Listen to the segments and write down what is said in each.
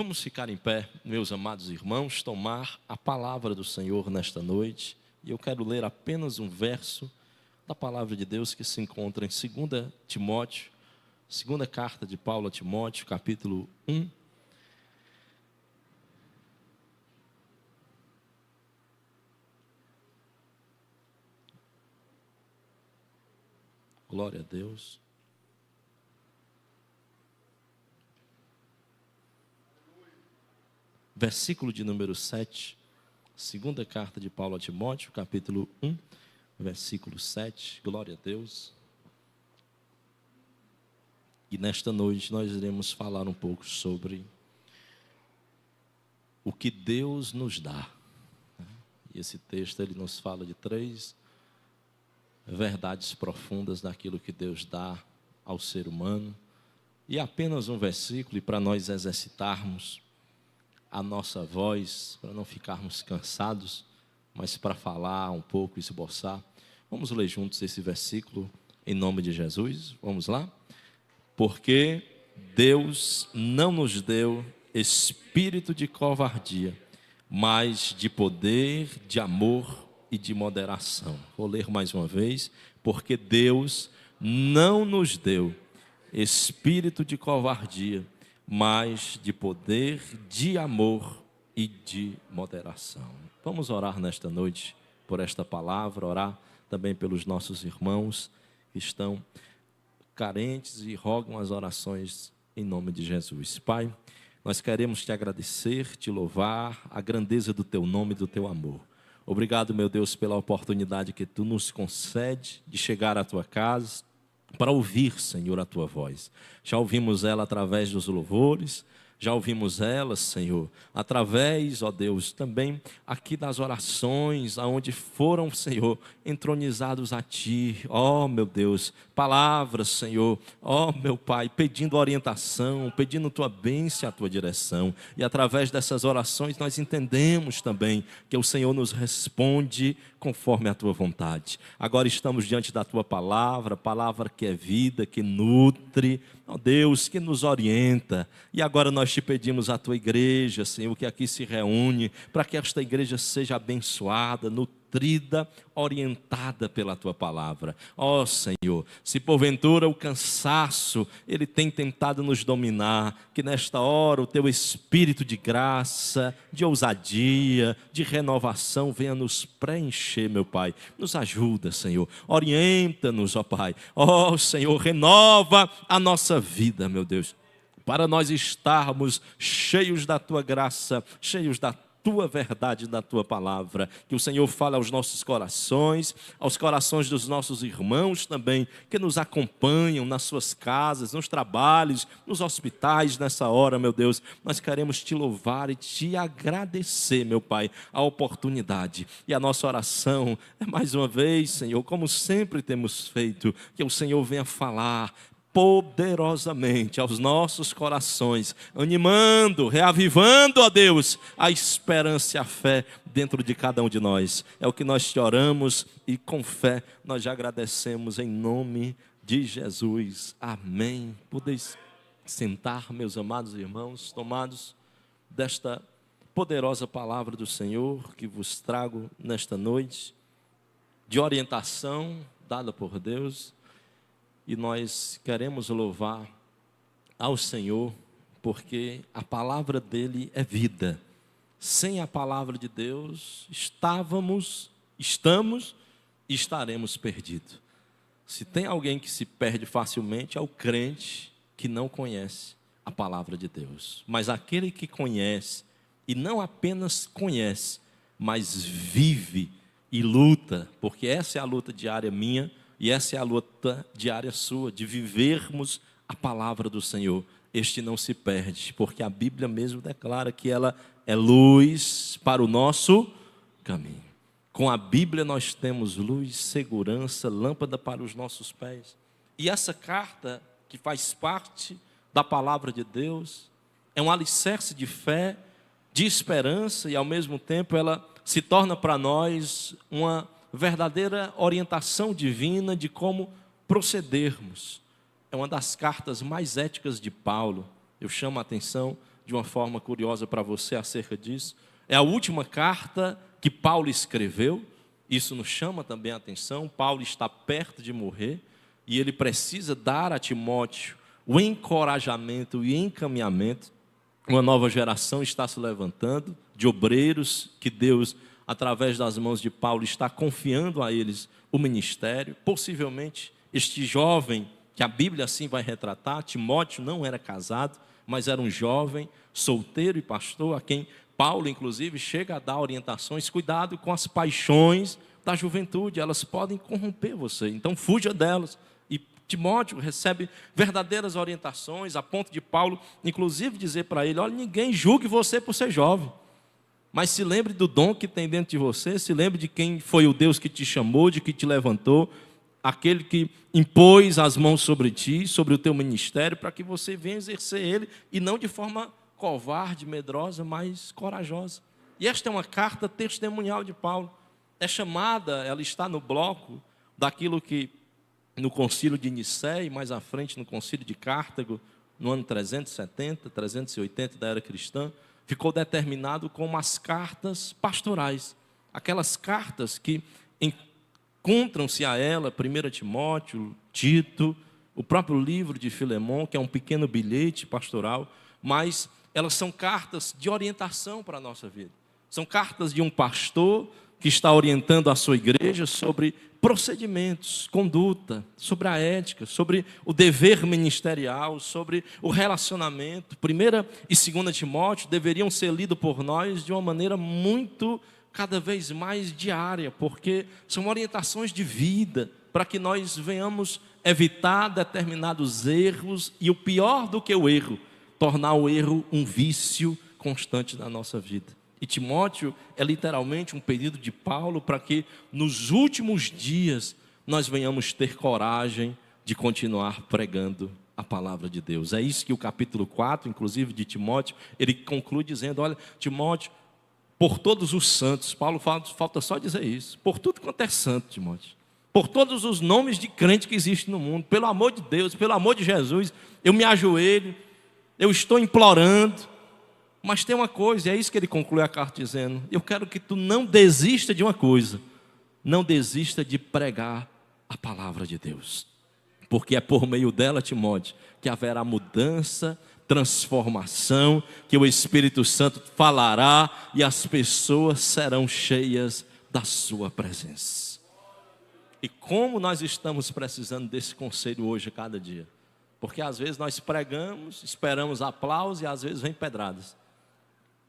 Vamos ficar em pé, meus amados irmãos, tomar a palavra do Senhor nesta noite. E eu quero ler apenas um verso da palavra de Deus que se encontra em 2 Timóteo, segunda carta de Paulo a Timóteo, capítulo 1. Glória a Deus. Versículo de número 7, segunda carta de Paulo a Timóteo, capítulo 1, versículo 7, glória a Deus. E nesta noite nós iremos falar um pouco sobre o que Deus nos dá. E esse texto ele nos fala de 3 verdades profundas daquilo que Deus dá ao ser humano. E apenas um versículo, e para nós exercitarmos a nossa voz, para não ficarmos cansados, mas para falar um pouco, esboçar. Vamos ler juntos esse versículo em nome de Jesus. Vamos lá? Porque Deus não nos deu espírito de covardia, mas de poder, de amor e de moderação. Vou ler mais uma vez. Porque Deus não nos deu espírito de covardia, mas de poder, de amor e de moderação. Vamos orar nesta noite por esta palavra, orar também pelos nossos irmãos que estão carentes e rogam as orações em nome de Jesus. Pai, nós queremos te agradecer, te louvar, a grandeza do teu nome e do teu amor. Obrigado, meu Deus, pela oportunidade que tu nos concede de chegar à tua casa, para ouvir, Senhor, a tua voz. Já ouvimos ela através dos louvores, já ouvimos ela, Senhor, através, ó Deus, também aqui das orações, aonde foram, Senhor, entronizados a Ti, ó meu Deus, palavras, Senhor, ó meu Pai, pedindo orientação, pedindo Tua bênção, a Tua direção, e através dessas orações nós entendemos também que o Senhor nos responde conforme a Tua vontade. Agora estamos diante da Tua palavra, palavra que é vida, que nutre, ó Deus, que nos orienta. E agora nós te pedimos a Tua igreja, Senhor, que aqui se reúne, para que esta igreja seja abençoada, nutrida, orientada pela Tua palavra. Ó Senhor, se porventura o cansaço, ele tem tentado nos dominar, que nesta hora o Teu Espírito de graça, de ousadia, de renovação venha nos preencher, meu Pai. Nos ajuda, Senhor, orienta-nos, ó Pai. Ó Senhor, renova a nossa vida, meu Deus, para nós estarmos cheios da Tua graça, cheios da Tua verdade, da Tua palavra. Que o Senhor fale aos nossos corações, aos corações dos nossos irmãos também, que nos acompanham nas suas casas, nos trabalhos, nos hospitais nessa hora, meu Deus. Nós queremos Te louvar e Te agradecer, meu Pai, a oportunidade. E a nossa oração é mais uma vez, Senhor, como sempre temos feito, que o Senhor venha falar poderosamente aos nossos corações, animando, reavivando, ó Deus, a esperança e a fé dentro de cada um de nós. É o que nós te oramos e com fé nós já agradecemos em nome de Jesus. Amém. Podeis sentar, meus amados irmãos, tomados desta poderosa palavra do Senhor que vos trago nesta noite, de orientação dada por Deus. E nós queremos louvar ao Senhor, porque a palavra dEle é vida. Sem a palavra de Deus, estamos e estaremos perdidos. Se tem alguém que se perde facilmente, é o crente que não conhece a palavra de Deus. Mas aquele que conhece, e não apenas conhece, mas vive e luta, porque essa é a luta diária minha, e essa é a luta diária sua, de vivermos a palavra do Senhor. Este não se perde, porque a Bíblia mesmo declara que ela é luz para o nosso caminho. Com a Bíblia nós temos luz, segurança, lâmpada para os nossos pés. E essa carta, que faz parte da palavra de Deus, é um alicerce de fé, de esperança, e ao mesmo tempo ela se torna para nós uma verdadeira orientação divina de como procedermos. É uma das cartas mais éticas de Paulo. Eu chamo a atenção de uma forma curiosa para você acerca disso. É a última carta que Paulo escreveu. Isso nos chama também a atenção. Paulo está perto de morrer e ele precisa dar a Timóteo o encorajamento e encaminhamento. Uma nova geração está se levantando, de obreiros que Deus, através das mãos de Paulo, está confiando a eles o ministério. Possivelmente, este jovem, que a Bíblia assim vai retratar, Timóteo não era casado, mas era um jovem, solteiro e pastor, a quem Paulo, inclusive, chega a dar orientações: cuidado com as paixões da juventude, elas podem corromper você, então fuja delas. E Timóteo recebe verdadeiras orientações, a ponto de Paulo, inclusive, dizer para ele: olha, ninguém julgue você por ser jovem, mas se lembre do dom que tem dentro de você, se lembre de quem foi o Deus que te chamou, de que te levantou, aquele que impôs as mãos sobre ti, sobre o teu ministério, para que você venha exercer ele, e não de forma covarde, medrosa, mas corajosa. E esta é uma carta testemunhal de Paulo. É chamada, ela está no bloco daquilo que no concílio de Nicéia e mais à frente no concílio de Cartago, no ano 370, 380 da era cristã, ficou determinado como as cartas pastorais. Aquelas cartas que encontram-se a ela, 1 Timóteo, Tito, o próprio livro de Filemão, que é um pequeno bilhete pastoral, mas elas são cartas de orientação para a nossa vida. São cartas de um pastor que está orientando a sua igreja sobre procedimentos, conduta, sobre a ética, sobre o dever ministerial, sobre o relacionamento. 1 e 2 Timóteo deveriam ser lidos por nós de uma maneira muito, cada vez mais diária, porque são orientações de vida, para que nós venhamos evitar determinados erros, e o pior do que o erro, tornar o erro um vício constante na nossa vida. E Timóteo é literalmente um pedido de Paulo para que nos últimos dias nós venhamos ter coragem de continuar pregando a palavra de Deus. É isso que o capítulo 4, inclusive de Timóteo, ele conclui dizendo: olha, Timóteo, por todos os santos, Paulo falta só dizer isso, por tudo quanto é santo, Timóteo, por todos os nomes de crente que existem no mundo, pelo amor de Deus, pelo amor de Jesus, eu me ajoelho, eu estou implorando. Mas tem uma coisa, e é isso que ele conclui a carta dizendo: eu quero que tu não desista de uma coisa, não desista de pregar a palavra de Deus, porque é por meio dela, Timóteo, que haverá mudança, transformação, que o Espírito Santo falará e as pessoas serão cheias da sua presença. E como nós estamos precisando desse conselho hoje, cada dia, porque às vezes nós pregamos, esperamos aplausos e às vezes vem pedradas.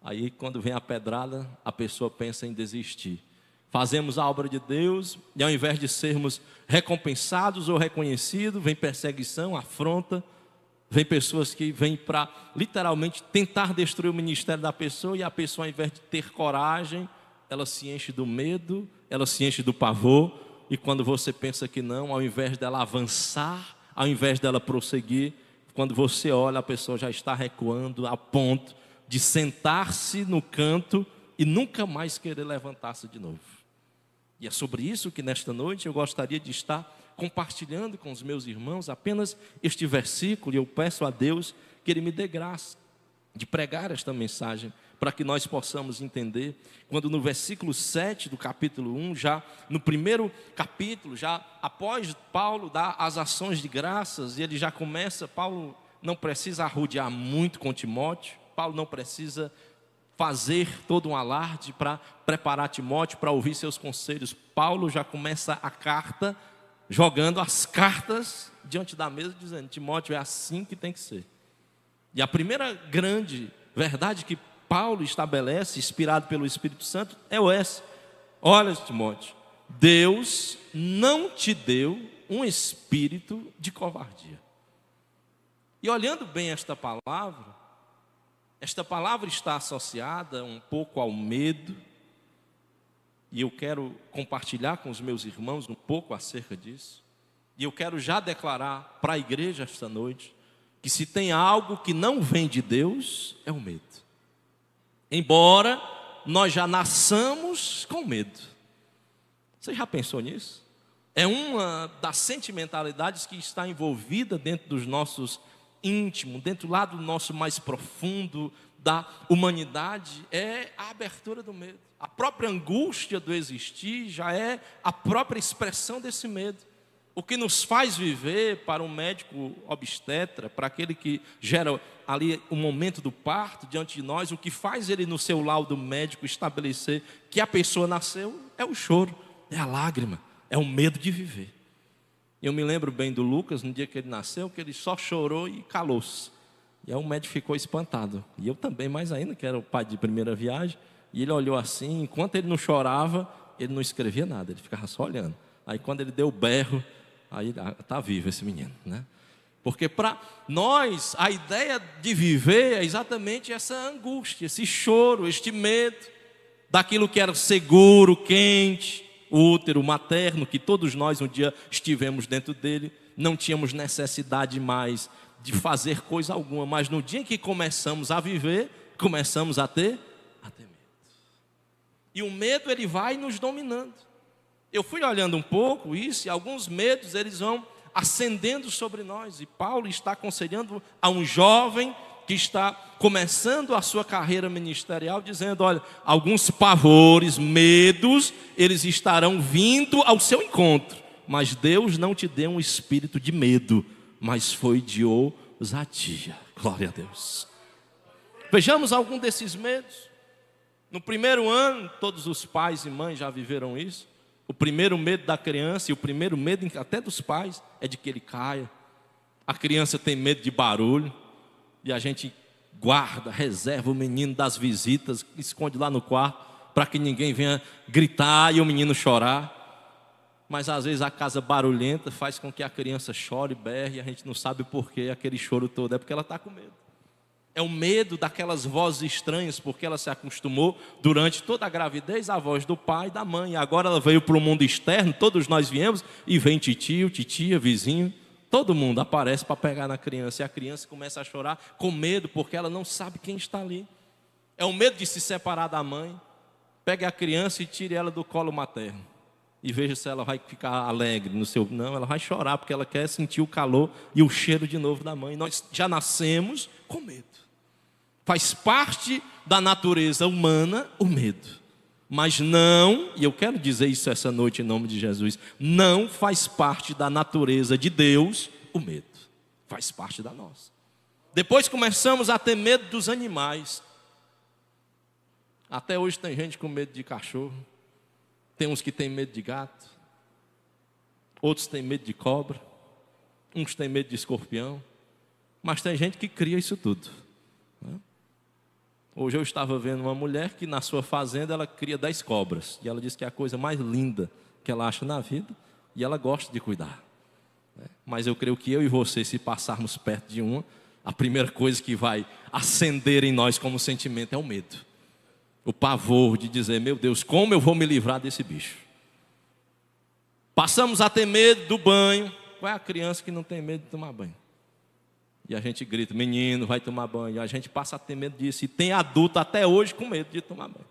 Aí quando vem a pedrada, a pessoa pensa em desistir. Fazemos a obra de Deus e ao invés de sermos recompensados ou reconhecidos, vem perseguição, afronta, vem pessoas que vêm para literalmente tentar destruir o ministério da pessoa, e a pessoa, ao invés de ter coragem, ela se enche do medo, ela se enche do pavor, e quando você pensa que não, ao invés dela avançar, ao invés dela prosseguir, quando você olha, a pessoa já está recuando a ponto de sentar-se no canto e nunca mais querer levantar-se de novo. E é sobre isso que nesta noite eu gostaria de estar compartilhando com os meus irmãos apenas este versículo, e eu peço a Deus que Ele me dê graça de pregar esta mensagem, para que nós possamos entender, quando no versículo 7 do capítulo 1, já no primeiro capítulo, já após Paulo dar as ações de graças, e ele já começa, Paulo não precisa arrodear muito com Timóteo, Paulo não precisa fazer todo um alarde para preparar Timóteo para ouvir seus conselhos. Paulo já começa a carta jogando as cartas diante da mesa, dizendo: Timóteo, é assim que tem que ser. E a primeira grande verdade que Paulo estabelece, inspirado pelo Espírito Santo, é essa: olha, Timóteo, Deus não te deu um espírito de covardia. E olhando bem esta palavra está associada um pouco ao medo, e eu quero compartilhar com os meus irmãos um pouco acerca disso. E eu quero já declarar para a igreja esta noite, que se tem algo que não vem de Deus, é o medo. Embora nós já nasçamos com medo. Você já pensou nisso? É uma das sentimentalidades que está envolvida dentro dos nossos íntimo, dentro lá do nosso mais profundo, da humanidade é a abertura do medo. A própria angústia do existir já é a própria expressão desse medo. O que nos faz viver para um médico obstetra, para aquele que gera ali o momento do parto diante de nós, o que faz ele no seu laudo médico estabelecer que a pessoa nasceu é o choro, é a lágrima, é o medo de viver. Eu me lembro bem do Lucas, no dia que ele nasceu, que ele só chorou e calou-se. E aí o médico ficou espantado. E eu também, mais ainda, que era o pai de primeira viagem. E ele olhou assim, enquanto ele não chorava, ele não escrevia nada, ele ficava só olhando. Aí quando ele deu o berro, aí está vivo esse menino, né? Porque para nós, a ideia de viver é exatamente essa angústia, esse choro, este medo daquilo que era seguro, quente, o útero materno, que todos nós um dia estivemos dentro dele, não tínhamos necessidade mais de fazer coisa alguma, mas no dia em que começamos a viver, começamos a ter medo. E o medo, ele vai nos dominando. Eu fui olhando um pouco isso, e alguns medos, eles vão ascendendo sobre nós. E Paulo está aconselhando a um jovem que está começando a sua carreira ministerial, dizendo: olha, alguns pavores, medos, eles estarão vindo ao seu encontro. Mas Deus não te deu um espírito de medo, mas foi de ousadia. Glória a Deus. Vejamos algum desses medos. No primeiro ano, todos os pais e mães já viveram isso. O primeiro medo da criança e o primeiro medo até dos pais é de que ele caia. A criança tem medo de barulho e a gente guarda, reserva o menino das visitas, esconde lá no quarto para que ninguém venha gritar e o menino chorar. Mas às vezes a casa barulhenta faz com que a criança chore, berre, e a gente não sabe por que aquele choro todo, é porque ela está com medo. É o medo daquelas vozes estranhas, porque ela se acostumou durante toda a gravidez à voz do pai e da mãe. Agora ela veio para o mundo externo, todos nós viemos, e vem titio, titia, vizinho, todo mundo aparece para pegar na criança. E a criança começa a chorar com medo, porque ela não sabe quem está ali. É o medo de se separar da mãe. Pegue a criança e tire ela do colo materno. E veja se ela vai ficar alegre no seu... Não, ela vai chorar, porque ela quer sentir o calor e o cheiro de novo da mãe. Nós já nascemos com medo. Faz parte da natureza humana o medo. Mas não, e eu quero dizer isso essa noite em nome de Jesus, não faz parte da natureza de Deus o medo. Faz parte da nossa. Depois começamos a ter medo dos animais. Até hoje tem gente com medo de cachorro. Tem uns que têm medo de gato. Outros têm medo de cobra. Uns têm medo de escorpião. Mas tem gente que cria isso tudo. Hoje eu estava vendo uma mulher que na sua fazenda ela cria 10 cobras. E ela diz que é a coisa mais linda que ela acha na vida. E ela gosta de cuidar. Mas eu creio que eu e você, se passarmos perto de uma, a primeira coisa que vai acender em nós como sentimento é o medo. O pavor de dizer: meu Deus, como eu vou me livrar desse bicho? Passamos a ter medo do banho. Qual é a criança que não tem medo de tomar banho? E a gente grita: menino, vai tomar banho. E a gente passa a ter medo disso. E tem adulto até hoje com medo de tomar banho.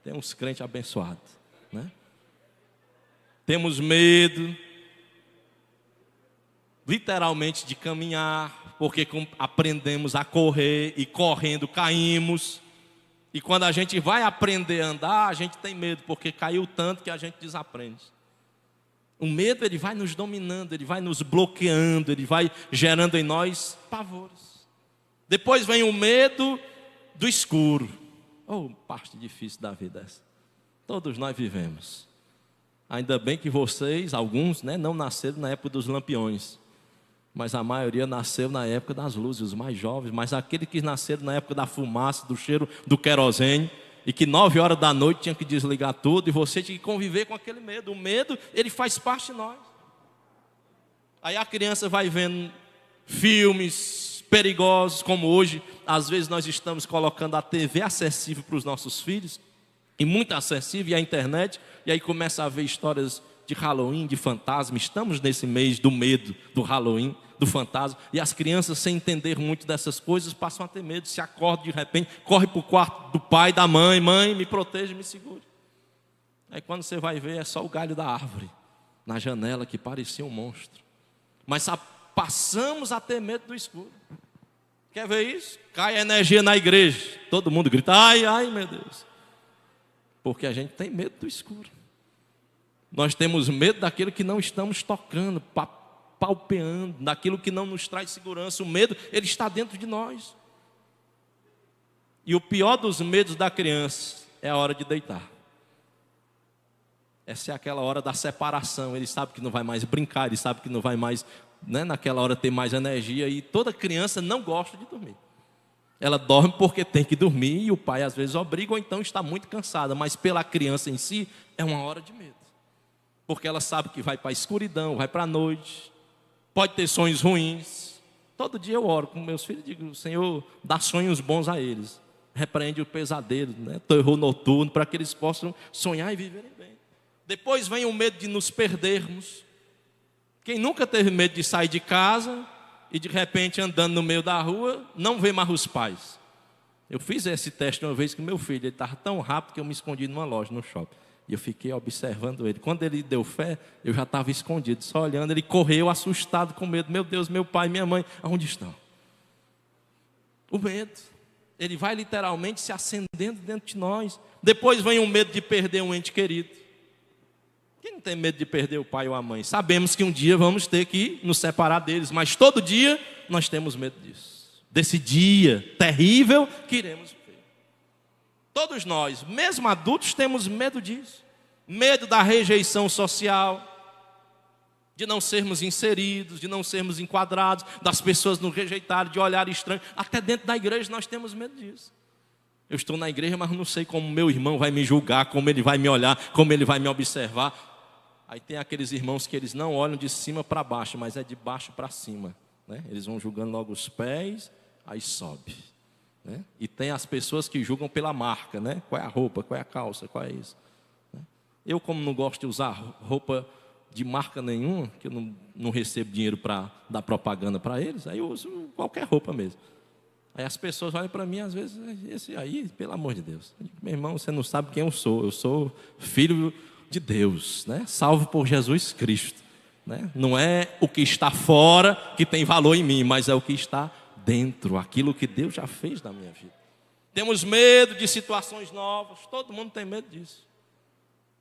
Tem uns crentes abençoados, né? Temos medo, literalmente, de caminhar, porque aprendemos a correr e correndo caímos. E quando a gente vai aprender a andar, a gente tem medo, porque caiu tanto que a gente desaprende. O medo, ele vai nos dominando, ele vai nos bloqueando, ele vai gerando em nós pavores. Depois vem o medo do escuro. Oh, parte difícil da vida essa. Todos nós vivemos. Ainda bem que vocês, alguns, né, não nasceram na época dos lampiões. Mas a maioria nasceu na época das luzes, os mais jovens. Mas aqueles que nasceram na época da fumaça, do cheiro do querosene, e que 9 horas da noite tinha que desligar tudo, e você tinha que conviver com aquele medo. O medo, ele faz parte de nós. Aí a criança vai vendo filmes perigosos, como hoje, às vezes nós estamos colocando a TV acessível para os nossos filhos, e muito acessível, e a internet, e aí começa a ver histórias de Halloween, de fantasma. Estamos nesse mês do medo, do Halloween, do fantasma, e as crianças, sem entender muito dessas coisas, passam a ter medo, se acordam de repente, corre para o quarto do pai, da mãe: mãe, me proteja, me segure. Aí quando você vai ver, é só o galho da árvore na janela, que parecia um monstro. Mas passamos a ter medo do escuro. Quer ver isso? Cai a energia na igreja. Todo mundo grita, ai, ai, meu Deus. Porque a gente tem medo do escuro. Nós temos medo daquilo que não estamos tocando, palpeando, daquilo que não nos traz segurança. O medo, ele está dentro de nós. E o pior dos medos da criança é a hora de deitar. Essa é aquela hora da separação. Ele sabe que não vai mais brincar, ele sabe que não vai mais, né, naquela hora ter mais energia. E toda criança não gosta de dormir. Ela dorme porque tem que dormir e o pai às vezes obriga ou então está muito cansada. Mas pela criança em si é uma hora de medo. Porque ela sabe que vai para a escuridão, vai para a noite, pode ter sonhos ruins. Todo dia eu oro com meus filhos e digo, Senhor, dá sonhos bons a eles. Repreende o pesadelo, né? Terror noturno, para que eles possam sonhar e viverem bem. Depois vem o medo de nos perdermos. Quem nunca teve medo de sair de casa e de repente andando no meio da rua, não vê mais os pais. Eu fiz esse teste uma vez com meu filho, ele estava tão rápido que eu me escondi numa loja, no shopping. E eu fiquei observando ele. Quando ele deu fé, eu já estava escondido, só olhando. Ele correu assustado, com medo. Meu Deus, meu pai, minha mãe, aonde estão? O medo, ele vai literalmente se acendendo dentro de nós. Depois vem o medo de perder um ente querido. Quem não tem medo de perder o pai ou a mãe? Sabemos que um dia vamos ter que nos separar deles, mas todo dia nós temos medo disso. Desse dia terrível que iremos viver. Todos nós, mesmo adultos, temos medo disso. Medo da rejeição social, de não sermos inseridos, de não sermos enquadrados, das pessoas nos rejeitarem, de olhar estranho. Até dentro da igreja nós temos medo disso. Eu estou na igreja, mas não sei como meu irmão vai me julgar, como ele vai me olhar, como ele vai me observar. Aí tem aqueles irmãos que eles não olham de cima para baixo, mas é de baixo para cima, né? Eles vão julgando logo os pés, aí sobe, né? E tem as pessoas que julgam pela marca, né? Qual é a roupa, qual é a calça, qual é isso, né? Eu, como não gosto de usar roupa de marca nenhuma, que eu não recebo dinheiro para dar propaganda para eles, aí eu uso qualquer roupa mesmo. Aí as pessoas olham para mim, às vezes, esse aí, pelo amor de Deus. Eu digo, meu irmão, você não sabe quem eu sou filho de Deus, né? Salvo por Jesus Cristo, né? Não é o que está fora que tem valor em mim, mas é o que está dentro, aquilo que Deus já fez na minha vida. Temos medo de situações novas, todo mundo tem medo disso.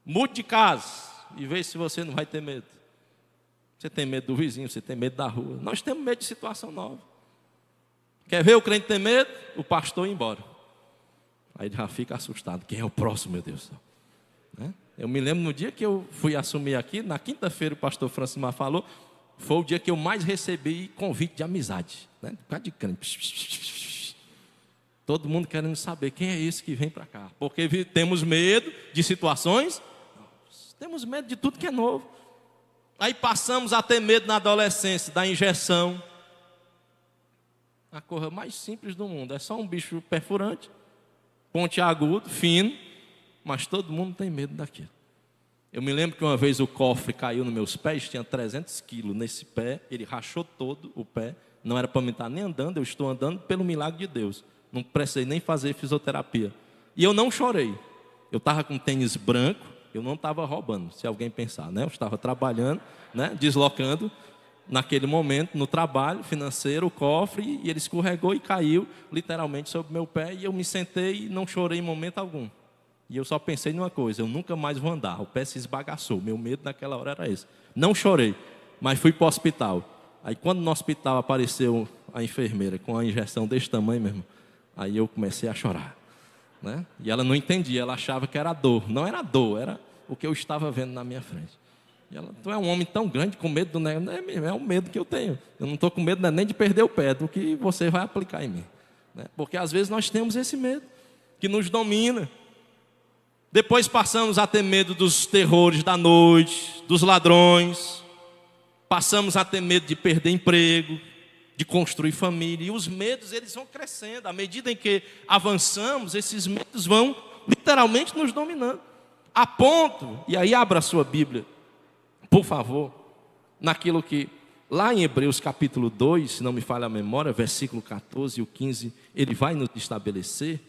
Mude de casa e veja se você não vai ter medo. Você tem medo do vizinho, você tem medo da rua. Nós temos medo de situação nova. Quer ver o crente ter medo? O pastor ir embora. Aí ele já fica assustado. Quem é o próximo, meu Deus do céu? Né? Eu me lembro no dia que eu fui assumir aqui, na quinta-feira o pastor Francimar falou, foi o dia que eu mais recebi convite de amizade, né? Por causa de crente. Todo mundo querendo saber quem é esse que vem para cá. Porque temos medo de situações, temos medo de tudo que é novo. Aí passamos a ter medo na adolescência da injeção. A coisa mais simples do mundo. É só um bicho perfurante, pontiagudo, fino, mas todo mundo tem medo daquilo. Eu me lembro que uma vez o cofre caiu nos meus pés, tinha 300 quilos nesse pé, ele rachou todo o pé, não era para mim estar nem andando, eu estou andando pelo milagre de Deus. Não precisei nem fazer fisioterapia. E eu não chorei. Eu estava com tênis branco, eu não estava roubando, se alguém pensar, né? Eu estava trabalhando, né? Deslocando. Naquele momento, no trabalho financeiro, o cofre, e ele escorregou e caiu literalmente sobre meu pé, e eu me sentei e não chorei em momento algum. E eu só pensei numa coisa, eu nunca mais vou andar, o pé se esbagaçou, meu medo naquela hora era esse. Não chorei, mas fui para o hospital. Aí quando no hospital apareceu a enfermeira com a injeção desse tamanho mesmo, aí eu comecei a chorar, né? E ela não entendia, ela achava que era dor. Não era dor, era o que eu estava vendo na minha frente. E ela, tu é um homem tão grande, com medo do negócio. É o medo que eu tenho. Eu não estou com medo nem de perder o pé, do que você vai aplicar em mim, né? Porque às vezes nós temos esse medo que nos domina. Depois passamos a ter medo dos terrores da noite, dos ladrões. Passamos a ter medo de perder emprego, de construir família. E os medos, eles vão crescendo. À medida em que avançamos, esses medos vão literalmente nos dominando. A ponto, e aí abra a sua Bíblia, por favor, naquilo que lá em Hebreus capítulo 2, se não me falha a memória, versículo 14 e o 15, ele vai nos estabelecer.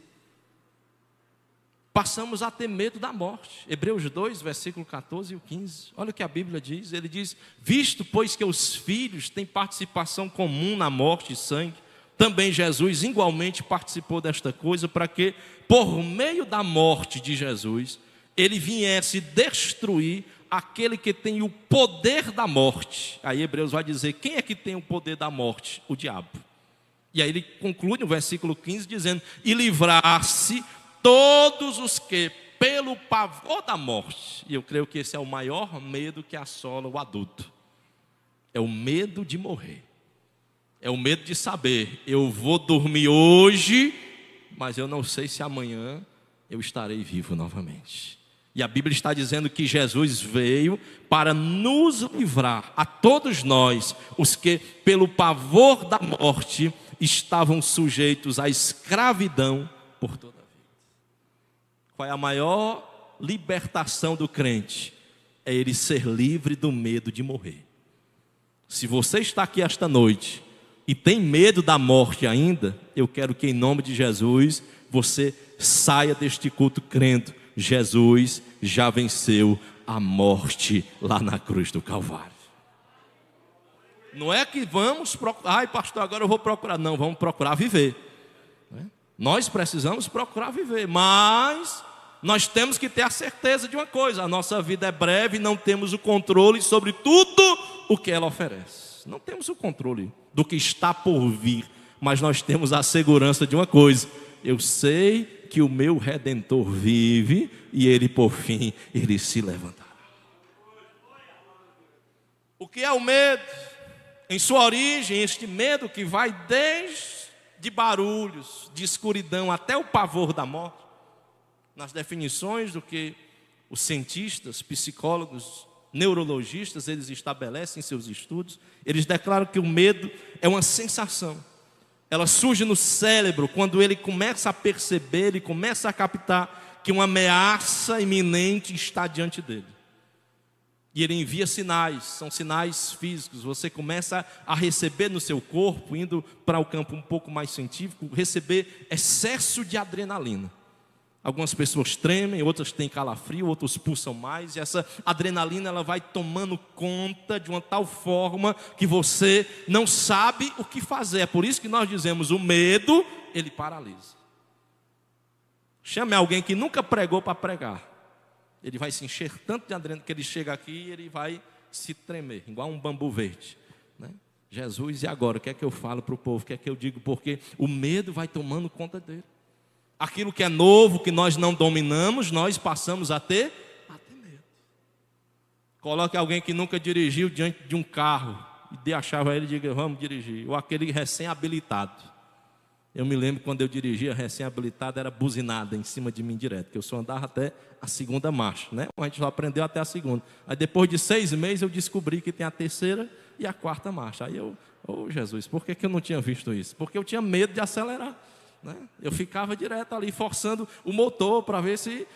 Passamos a ter medo da morte. Hebreus 2, versículo 14 e o 15. Olha o que a Bíblia diz. Ele diz, visto pois que os filhos têm participação comum na morte e sangue, também Jesus igualmente participou desta coisa para que, por meio da morte de Jesus, ele viesse destruir aquele que tem o poder da morte. Aí Hebreus vai dizer, quem é que tem o poder da morte? O diabo. E aí ele conclui no versículo 15 dizendo, e livrar-se todos os que, pelo pavor da morte, e eu creio que esse é o maior medo que assola o adulto, é o medo de morrer, é o medo de saber, eu vou dormir hoje, mas eu não sei se amanhã eu estarei vivo novamente. E a Bíblia está dizendo que Jesus veio para nos livrar, a todos nós, os que pelo pavor da morte estavam sujeitos à escravidão por toda a vida. Qual é a maior libertação do crente? É ele ser livre do medo de morrer. Se você está aqui esta noite e tem medo da morte ainda, eu quero que em nome de Jesus você saia deste culto crendo, Jesus já venceu a morte lá na cruz do Calvário. Não é que vamos procurar, ai pastor, agora eu vou procurar. Não, vamos procurar viver. Nós precisamos procurar viver, mas nós temos que ter a certeza de uma coisa: a nossa vida é breve e não temos o controle sobre tudo o que ela oferece. Não temos o controle do que está por vir, mas nós temos a segurança de uma coisa: eu sei que o meu Redentor vive e ele por fim, ele se levantará. O que é o medo? Em sua origem, este medo que vai desde barulhos, de escuridão até o pavor da morte. Nas definições do que os cientistas, psicólogos, neurologistas, eles estabelecem em seus estudos, eles declaram que o medo é uma sensação. Ela surge no cérebro quando ele começa a perceber, ele começa a captar que uma ameaça iminente está diante dele. E ele envia sinais, são sinais físicos. Você começa a receber no seu corpo, indo para o campo um pouco mais científico, receber excesso de adrenalina. Algumas pessoas tremem, outras têm calafrio, outros pulsam mais. E essa adrenalina ela vai tomando conta de uma tal forma que você não sabe o que fazer. É por isso que nós dizemos, o medo, ele paralisa. Chame alguém que nunca pregou para pregar. Ele vai se encher tanto de adrenalina que ele chega aqui e ele vai se tremer, igual um bambu verde, né? Jesus, e agora? O que é que eu falo para o povo? O que é que eu digo? Porque o medo vai tomando conta dele. Aquilo que é novo, que nós não dominamos, nós passamos a ter medo. Coloque alguém que nunca dirigiu diante de um carro e dê a chave a ele e diga, vamos dirigir. Ou aquele recém-habilitado. Eu me lembro quando eu dirigia recém-habilitado, era buzinada em cima de mim direto, que eu só andava até a segunda marcha, né? A gente só aprendeu até a segunda. Aí depois de 6 meses eu descobri que tem a terceira e a quarta marcha. Aí eu, Jesus, por que eu não tinha visto isso? Porque eu tinha medo de acelerar, né? Eu ficava direto ali forçando o motor para ver se...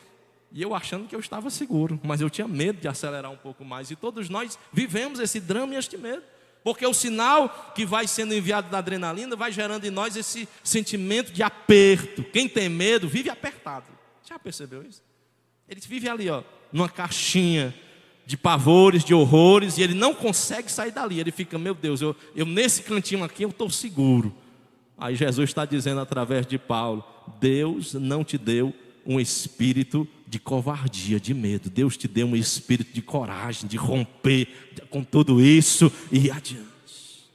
E eu achando que eu estava seguro, mas eu tinha medo de acelerar um pouco mais. E todos nós vivemos esse drama e este medo. Porque o sinal que vai sendo enviado da adrenalina vai gerando em nós esse sentimento de aperto. Quem tem medo vive apertado. Já percebeu isso? Ele vive ali, numa caixinha de pavores, de horrores, e ele não consegue sair dali. Ele fica, meu Deus, eu nesse cantinho aqui eu estou seguro. Aí Jesus está dizendo através de Paulo, Deus não te deu um espírito de covardia, de medo. Deus te deu um espírito de coragem, de romper com tudo isso e ir adiante.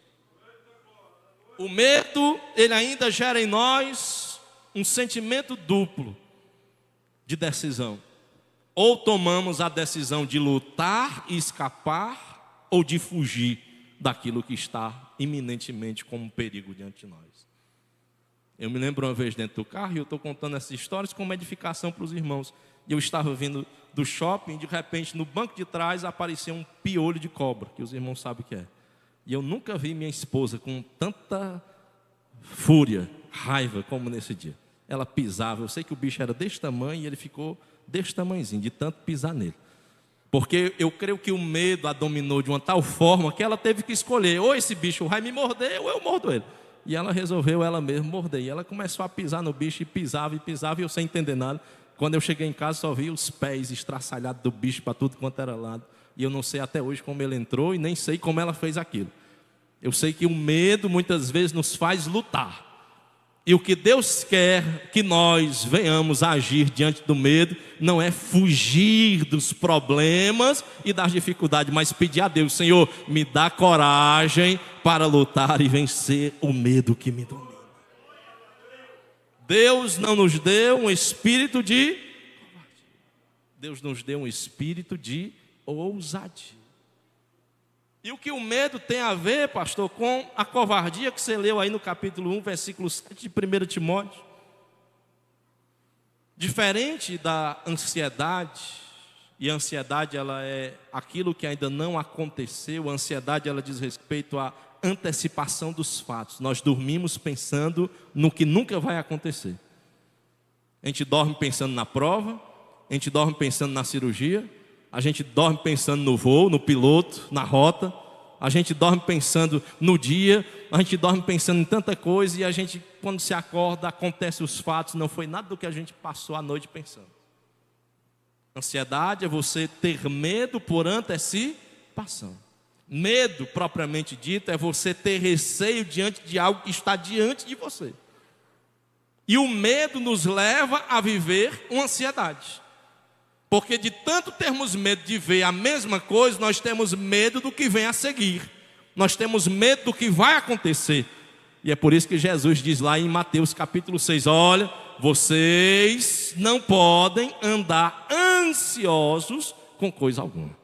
O medo, ele ainda gera em nós um sentimento duplo de decisão. Ou tomamos a decisão de lutar e escapar, ou de fugir daquilo que está iminentemente como um perigo diante de nós. Eu me lembro uma vez dentro do carro, e eu estou contando essas histórias como edificação para os irmãos. E eu estava vindo do shopping, e de repente no banco de trás apareceu um piolho de cobra, que os irmãos sabem o que é. E eu nunca vi minha esposa com tanta fúria, raiva como nesse dia. Ela pisava, eu sei que o bicho era desse tamanho e ele ficou desse tamanhozinho, de tanto pisar nele. Porque eu creio que o medo a dominou de uma tal forma que ela teve que escolher, ou esse bicho vai me morder ou eu mordo ele. E ela resolveu ela mesma morder. E ela começou a pisar no bicho e pisava, e eu sem entender nada. Quando eu cheguei em casa só vi os pés estraçalhados do bicho para tudo quanto era lado. E eu não sei até hoje como ele entrou e nem sei como ela fez aquilo. Eu sei que o medo muitas vezes nos faz lutar. E o que Deus quer que nós venhamos a agir diante do medo não é fugir dos problemas e das dificuldades, mas pedir a Deus: Senhor, me dá coragem para lutar e vencer o medo que me domina. Deus não nos deu um espírito de covardia. Deus nos deu um espírito de ousadia. E o que o medo tem a ver, pastor, com a covardia que você leu aí no capítulo 1, versículo 7 de 1 Timóteo? Diferente da ansiedade, e a ansiedade ela é aquilo que ainda não aconteceu, a ansiedade ela diz respeito à antecipação dos fatos. Nós dormimos pensando no que nunca vai acontecer. A gente dorme pensando na prova, a gente dorme pensando na cirurgia, a gente dorme pensando no voo, no piloto, na rota. A gente dorme pensando no dia, a gente dorme pensando em tanta coisa. E a gente, quando se acorda, acontecem os fatos. Não foi nada do que a gente passou a noite pensando. Ansiedade é você ter medo por antecipação. Medo, propriamente dito, é você ter receio diante de algo que está diante de você. E o medo nos leva a viver uma ansiedade. Porque de tanto termos medo de ver a mesma coisa, nós temos medo do que vem a seguir. Nós temos medo do que vai acontecer. E é por isso que Jesus diz lá em Mateus capítulo 6, olha, vocês não podem andar ansiosos com coisa alguma.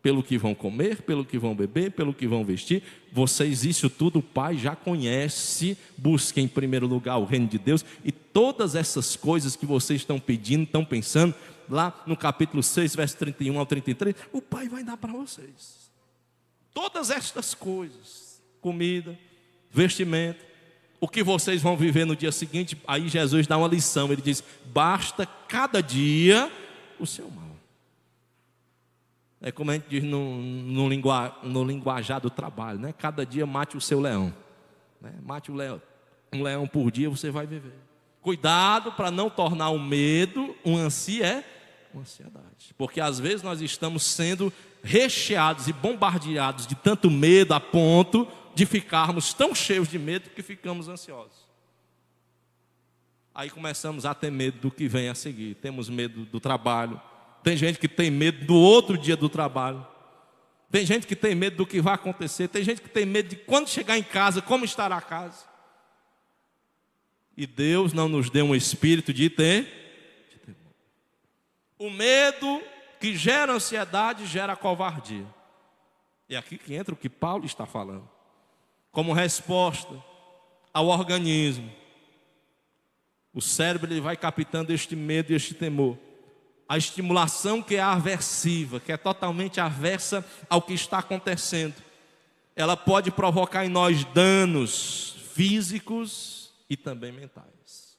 Pelo que vão comer, pelo que vão beber, pelo que vão vestir. Vocês, isso tudo o Pai já conhece. Busquem em primeiro lugar o reino de Deus. E todas essas coisas que vocês estão pedindo, estão pensando, lá no capítulo 6, verso 31 ao 33, o Pai vai dar para vocês. Todas estas coisas, comida, vestimento, o que vocês vão viver no dia seguinte. Aí Jesus dá uma lição, ele diz: basta cada dia o seu mal. É como a gente diz no linguajar do trabalho, né? Cada dia mate o seu leão, né? Mate o leão, um leão por dia você vai viver. Cuidado para não tornar o medo uma ansiedade, porque às vezes nós estamos sendo recheados e bombardeados de tanto medo a ponto de ficarmos tão cheios de medo que ficamos ansiosos. Aí começamos a ter medo do que vem a seguir. Temos medo do trabalho. Tem gente que tem medo do outro dia do trabalho. Tem gente que tem medo do que vai acontecer. Tem gente que tem medo de quando chegar em casa, como estará a casa. E Deus não nos deu um espírito de temor. O medo que gera ansiedade gera covardia. É aqui que entra o que Paulo está falando. Como resposta ao organismo, o cérebro ele vai captando este medo e este temor. A estimulação que é aversiva, que é totalmente aversa ao que está acontecendo, ela pode provocar em nós danos físicos e também mentais.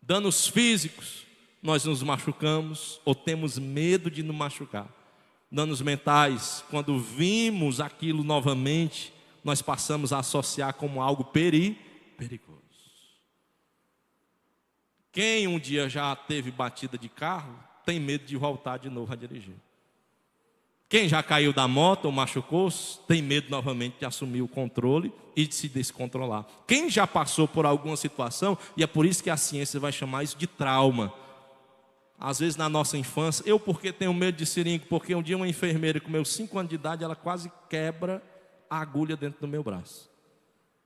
Danos físicos, nós nos machucamos ou temos medo de nos machucar. Danos mentais, quando vimos aquilo novamente, nós passamos a associar como algo perigoso. Quem um dia já teve batida de carro, tem medo de voltar de novo a dirigir. Quem já caiu da moto ou machucou-se, tem medo novamente de assumir o controle e de se descontrolar. Quem já passou por alguma situação, e é por isso que a ciência vai chamar isso de trauma. Às vezes na nossa infância, eu porque tenho medo de seringa, porque um dia uma enfermeira com meus 5 anos de idade, ela quase quebra a agulha dentro do meu braço.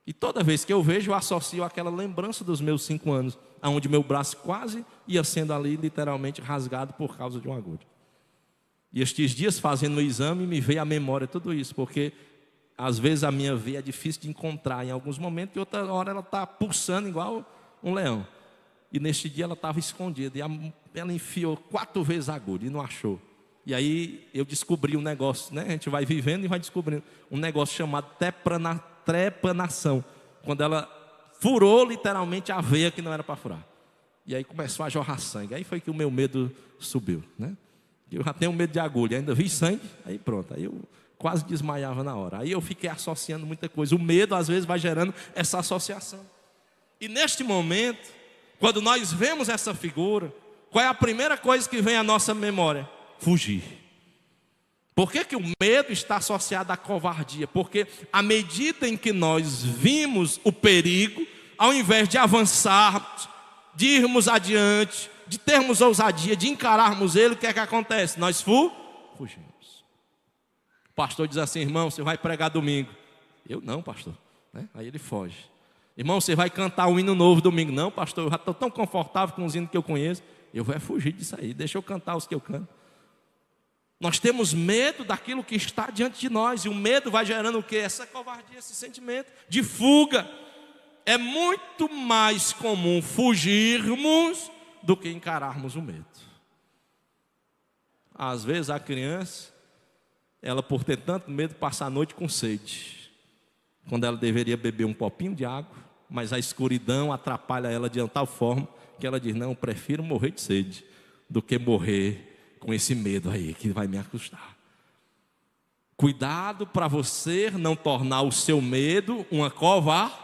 E toda vez que eu vejo, eu associo aquela lembrança dos meus 5 anos, onde meu braço quase ia sendo ali literalmente rasgado por causa de uma agulha. E estes dias fazendo o exame me veio à memória tudo isso, porque às vezes a minha veia é difícil de encontrar em alguns momentos, e outra hora ela está pulsando igual um leão. E neste dia ela estava escondida, e ela enfiou 4 vezes a agulha e não achou. E aí eu descobri um negócio, né? A gente vai vivendo e vai descobrindo um negócio chamado trepanação, quando ela furou literalmente a veia que não era para furar. E aí começou a jorrar sangue. Aí foi que o meu medo subiu, né? Eu já tenho medo de agulha, ainda vi sangue, aí pronto. Aí eu quase desmaiava na hora. Aí eu fiquei associando muita coisa. O medo às vezes vai gerando essa associação. E neste momento, quando nós vemos essa figura, qual é a primeira coisa que vem à nossa memória? Fugir. Por que que o medo está associado à covardia? Porque à medida em que nós vimos o perigo, ao invés de avançarmos, de irmos adiante, de termos ousadia, de encararmos ele, o que é que acontece? Nós fugimos. O pastor diz assim: irmão, você vai pregar domingo. Eu não, pastor. Aí ele foge. Irmão, você vai cantar um hino novo domingo. Não, pastor, eu já estou tão confortável com os hinos que eu conheço. Eu vou fugir disso aí, deixa eu cantar os que eu canto. Nós temos medo daquilo que está diante de nós. E o medo vai gerando o quê? Essa covardia, esse sentimento de fuga. É muito mais comum fugirmos do que encararmos o medo. Às vezes a criança, ela por ter tanto medo, passa a noite com sede, quando ela deveria beber um copinho de água, mas a escuridão atrapalha ela de tal forma que ela diz: não, eu prefiro morrer de sede do que morrer com esse medo aí que vai me assustar. Cuidado para você não tornar o seu medo uma covardia.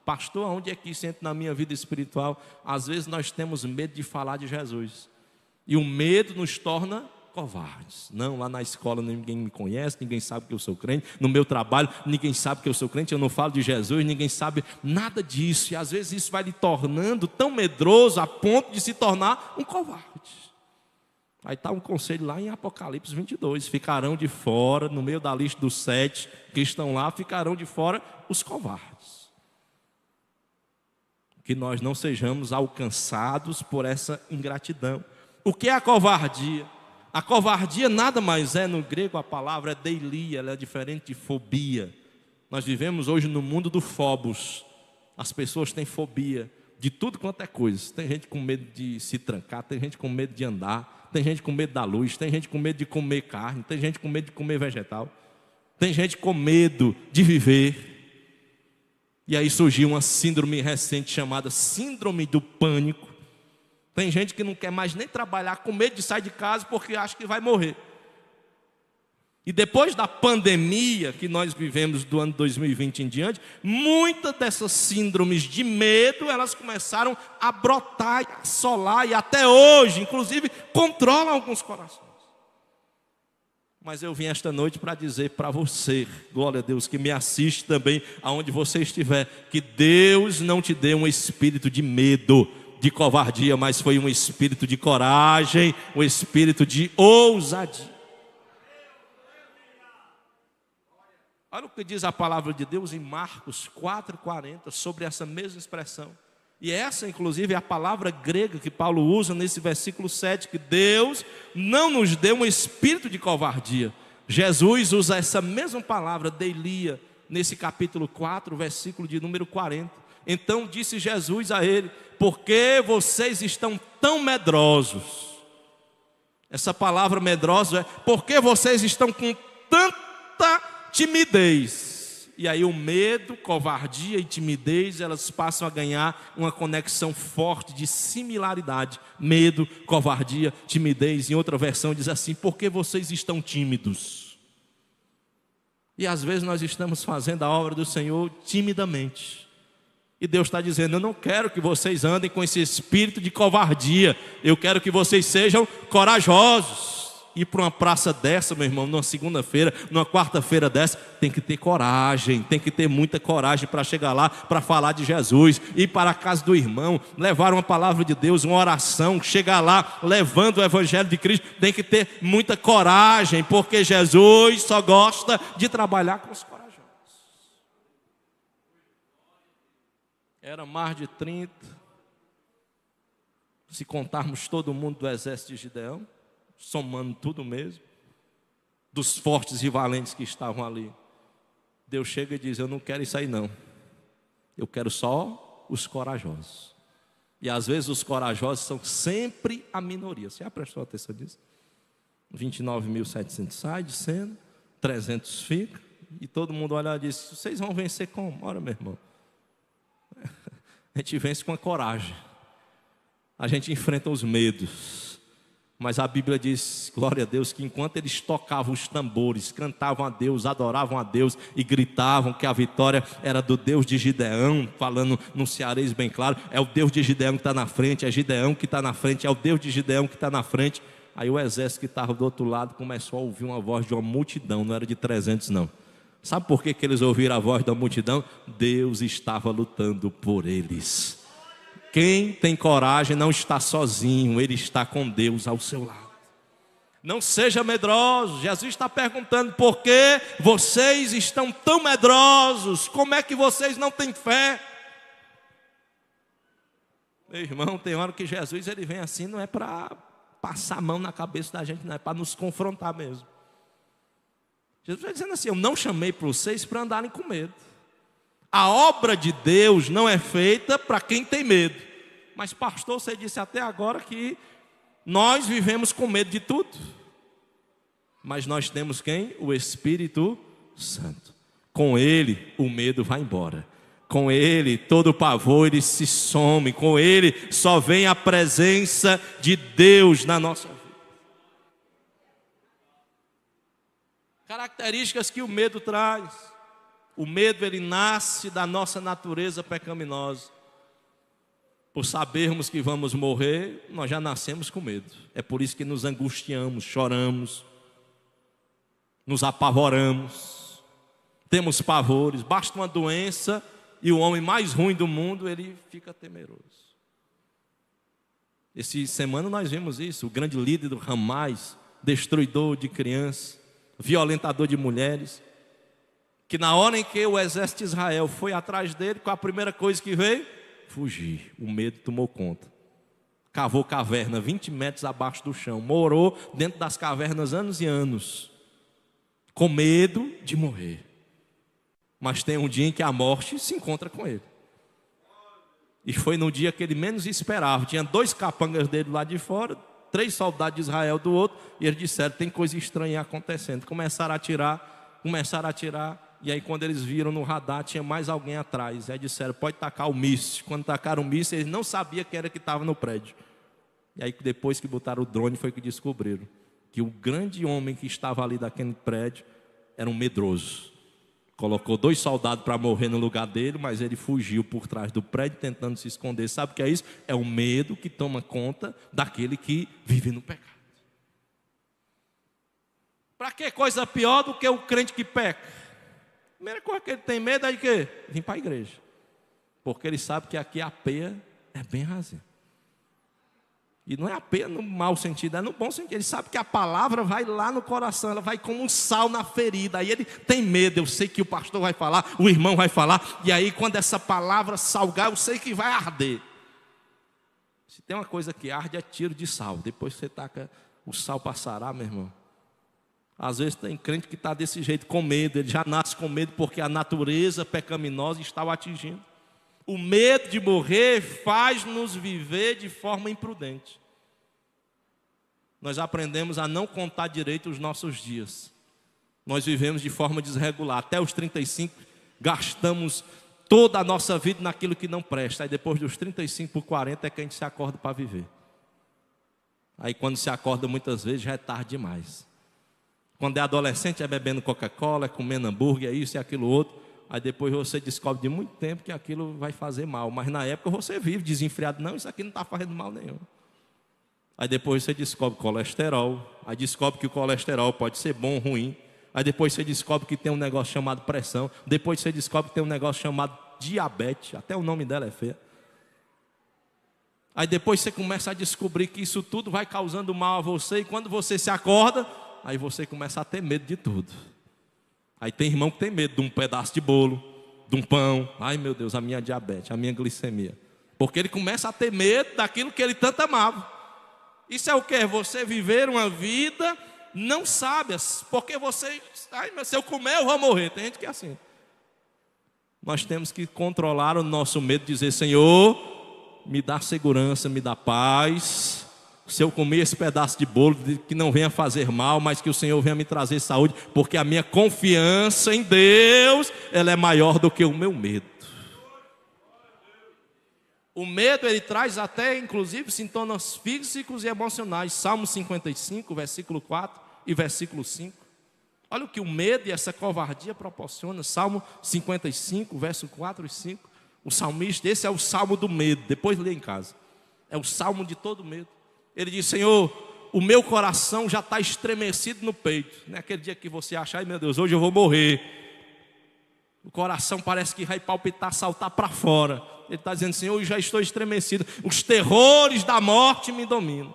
Pastor, onde é que isso entra na minha vida espiritual? Às vezes nós temos medo de falar de Jesus, e o medo nos torna covardes. Não, lá na escola ninguém me conhece, ninguém sabe que eu sou crente. No meu trabalho ninguém sabe que eu sou crente, eu não falo de Jesus, ninguém sabe nada disso. E às vezes isso vai lhe tornando tão medroso a ponto de se tornar um covarde. Aí está um conselho lá em Apocalipse 22. Ficarão de fora, no meio da lista dos 7 que estão lá, ficarão de fora os covardes. Que nós não sejamos alcançados por essa ingratidão. O que é a covardia? A covardia nada mais é, no grego a palavra é deilia, ela é diferente de fobia. Nós vivemos hoje no mundo do phobos. As pessoas têm fobia de tudo quanto é coisa. Tem gente com medo de se trancar, tem gente com medo de andar, tem gente com medo da luz, tem gente com medo de comer carne, tem gente com medo de comer vegetal, tem gente com medo de viver. E aí surgiu uma síndrome recente chamada síndrome do pânico. Tem gente que não quer mais nem trabalhar, com medo de sair de casa porque acha que vai morrer. E depois da pandemia que nós vivemos do ano 2020 em diante, muitas dessas síndromes de medo, elas começaram a brotar, a assolar, e até hoje, inclusive, controlam alguns corações. Mas eu vim esta noite para dizer para você, glória a Deus, que me assiste também, aonde você estiver, que Deus não te deu um espírito de medo, de covardia, mas foi um espírito de coragem, um espírito de ousadia. Olha o que diz a palavra de Deus em Marcos 4,40 sobre essa mesma expressão. E essa, inclusive, é a palavra grega que Paulo usa nesse versículo 7, que Deus não nos deu um espírito de covardia. Jesus usa essa mesma palavra, deilia, nesse capítulo 4, versículo de número 40. Então disse Jesus a ele: por que vocês estão tão medrosos? Essa palavra medroso é: por que vocês estão com tanta timidez? E aí o medo, covardia e timidez, elas passam a ganhar uma conexão forte de similaridade. Medo, covardia, timidez. Em outra versão diz assim: por que vocês estão tímidos? E às vezes nós estamos fazendo a obra do Senhor timidamente. E Deus está dizendo: eu não quero que vocês andem com esse espírito de covardia. Eu quero que vocês sejam corajosos. Ir para uma praça dessa, meu irmão, numa segunda-feira, numa quarta-feira dessa, tem que ter coragem, tem que ter muita coragem para chegar lá, para falar de Jesus, ir para a casa do irmão, levar uma palavra de Deus, uma oração, chegar lá levando o evangelho de Cristo. Tem que ter muita coragem, porque Jesus só gosta de trabalhar com os corajosos. Era mais de 30, se contarmos todo mundo do exército de Gideão, somando tudo mesmo, dos fortes e valentes que estavam ali. Deus chega e diz: eu não quero isso aí não, eu quero só os corajosos. E às vezes os corajosos são sempre a minoria. Você já prestou atenção nisso? 29.700 sai de cena, 300 fica, e todo mundo olha e diz: vocês vão vencer como? Ora, meu irmão, a gente vence com a coragem, a gente enfrenta os medos. Mas a Bíblia diz, glória a Deus, que enquanto eles tocavam os tambores, cantavam a Deus, adoravam a Deus e gritavam que a vitória era do Deus de Gideão, falando num cearês bem claro, é o Deus de Gideão que está na frente, é Gideão que está na frente, é o Deus de Gideão que está na frente. Aí o exército que estava do outro lado começou a ouvir uma voz de uma multidão, não era de 300 não. Sabe por que eles ouviram a voz da multidão? Deus estava lutando por eles. Quem tem coragem não está sozinho, ele está com Deus ao seu lado. Não seja medroso. Jesus está perguntando: por que vocês estão tão medrosos? Como é que vocês não têm fé? Meu irmão, tem hora que Jesus ele vem assim, não é para passar a mão na cabeça da gente, não é para nos confrontar mesmo. Jesus está dizendo assim: eu não chamei para vocês para andarem com medo. A obra de Deus não é feita para quem tem medo. Mas pastor, você disse até agora que nós vivemos com medo de tudo. Mas nós temos quem? O Espírito Santo. Com Ele o medo vai embora. Com Ele todo o pavor ele se some. Com Ele só vem a presença de Deus na nossa vida. Características que o medo traz. O medo ele nasce da nossa natureza pecaminosa. Por sabermos que vamos morrer, nós já nascemos com medo. É por isso que nos angustiamos, choramos, nos apavoramos, temos pavores. Basta uma doença e o homem mais ruim do mundo, ele fica temeroso. Essa semana nós vimos isso, o grande líder do Hamas, destruidor de crianças, violentador de mulheres, que na hora em que o exército de Israel foi atrás dele, qual a primeira coisa que veio? Fugir. O medo tomou conta. Cavou caverna 20 metros abaixo do chão, morou dentro das cavernas anos e anos, com medo de morrer. Mas tem um dia em que a morte se encontra com ele. E foi no dia que ele menos esperava. Tinha 2 capangas dele lá de fora, 3 soldados de Israel do outro, e eles disseram: tem coisa estranha acontecendo. Começaram a atirar. E aí quando eles viram no radar, tinha mais alguém atrás. Aí disseram: pode tacar o míssil. Quando tacaram o míssil, eles não sabiam quem era que estava no prédio. E aí depois que botaram o drone, foi que descobriram que o grande homem que estava ali daquele prédio era um medroso. Colocou 2 soldados para morrer no lugar dele, mas ele fugiu por trás do prédio tentando se esconder. Sabe o que é isso? É o medo que toma conta daquele que vive no pecado. Para que coisa pior do que o crente que peca? Primeira coisa que ele tem medo é de quê? Vir para a igreja. Porque ele sabe que aqui a peia é bem rasinha. E não é a peia no mau sentido, é no bom sentido. Ele sabe que a palavra vai lá no coração, ela vai como um sal na ferida. Aí ele tem medo, eu sei que o pastor vai falar, o irmão vai falar. E aí quando essa palavra salgar, eu sei que vai arder. Se tem uma coisa que arde, é tiro de sal. Depois que você taca, o sal passará, meu irmão. Às vezes tem crente que está desse jeito, com medo. Ele já nasce com medo porque a natureza pecaminosa está o atingindo. O medo de morrer faz-nos viver de forma imprudente. Nós aprendemos a não contar direito os nossos dias. Nós vivemos de forma desregular. Até os 35, gastamos toda a nossa vida naquilo que não presta. Aí depois dos 35 por 40 é que a gente se acorda para viver. Aí quando se acorda muitas vezes já é tarde demais. Quando é adolescente é bebendo Coca-Cola, é comendo hambúrguer, é isso e aquilo outro. Aí depois você descobre de muito tempo que aquilo vai fazer mal. Mas na época você vive desenfreado. Não, isso aqui não está fazendo mal nenhum. Aí depois você descobre colesterol. Aí descobre que o colesterol pode ser bom ou ruim. Aí depois você descobre que tem um negócio chamado pressão. Depois você descobre que tem um negócio chamado diabetes. Até o nome dela é feio. Aí depois você começa a descobrir que isso tudo vai causando mal a você. E quando você se acorda, aí você começa a ter medo de tudo. Aí tem irmão que tem medo de um pedaço de bolo, de um pão. Ai meu Deus, a minha diabetes, a minha glicemia. Porque ele começa a ter medo daquilo que ele tanto amava. Isso é o que? Você viver uma vida não sábia. Porque você, ai, mas se eu comer eu vou morrer. Tem gente que é assim. Nós temos que controlar o nosso medo, dizer: Senhor, me dá segurança, me dá paz. Se eu comer esse pedaço de bolo, que não venha fazer mal, mas que o Senhor venha me trazer saúde, porque a minha confiança em Deus, ela é maior do que o meu medo. O medo, ele traz até, inclusive, sintomas físicos e emocionais. Salmo 55, versículo 4 e versículo 5. Olha o que o medo e essa covardia proporciona. Salmo 55, verso 4 e 5. O salmista, esse é o salmo do medo. Depois lê em casa. É o salmo de todo medo. Ele diz: Senhor, o meu coração já está estremecido no peito. Não é aquele dia que você acha, ai meu Deus, hoje eu vou morrer. O coração parece que vai palpitar, saltar para fora. Ele está dizendo assim, hoje já estou estremecido. Os terrores da morte me dominam.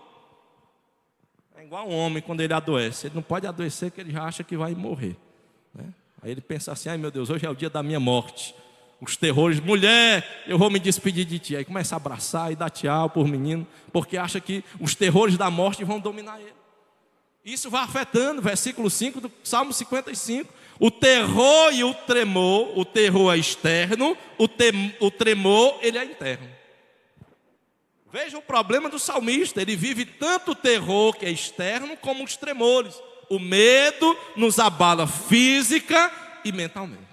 É igual um homem quando ele adoece. Ele não pode adoecer que ele já acha que vai morrer, né? Aí ele pensa assim, ai meu Deus, hoje é o dia da minha morte. Os terrores, mulher, eu vou me despedir de ti. Aí começa a abraçar e dar tchau por menino, porque acha que os terrores da morte vão dominar ele. Isso vai afetando, versículo 5 do Salmo 55. O terror e o terror é externo, o tremor, ele é interno. Veja o problema do salmista, ele vive tanto o terror que é externo, como os tremores. O medo nos abala física e mentalmente.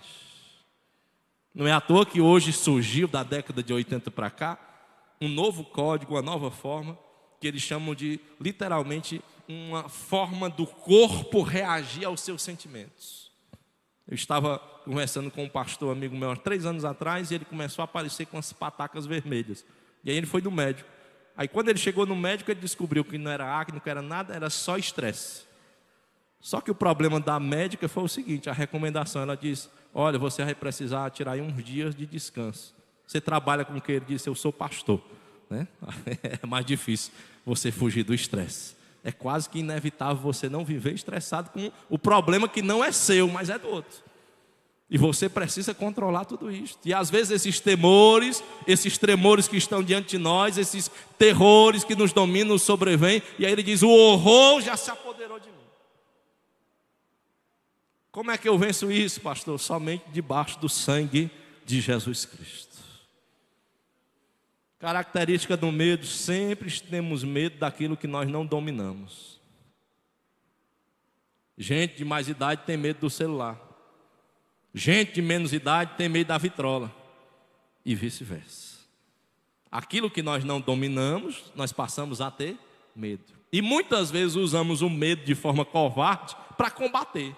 Não é à toa que hoje surgiu, da década de 80 para cá, um novo código, uma nova forma, que eles chamam de, literalmente, uma forma do corpo reagir aos seus sentimentos. Eu estava conversando com um pastor amigo meu há 3 anos atrás, e ele começou a aparecer com as patacas vermelhas. E aí ele foi no médico. Aí quando ele chegou no médico, ele descobriu que não era acne, não era nada, era só estresse. Só que o problema da médica foi o seguinte, a recomendação, ela disse, olha, você vai precisar tirar aí uns dias de descanso. Você trabalha com o que? Ele disse, eu sou pastor, né? É mais difícil você fugir do estresse. É quase que inevitável você não viver estressado com o problema que não é seu, mas é do outro. E você precisa controlar tudo isso. E às vezes esses tremores que estão diante de nós, esses terrores que nos dominam, nos sobrevêm, e aí ele diz, o horror já se apoderou de mim. Como é que eu venço isso, pastor? Somente debaixo do sangue de Jesus Cristo. Característica do medo, sempre temos medo daquilo que nós não dominamos. Gente de mais idade tem medo do celular. Gente de menos idade tem medo da vitrola. E vice-versa. Aquilo que nós não dominamos, nós passamos a ter medo. E muitas vezes usamos o medo de forma covarde para combater.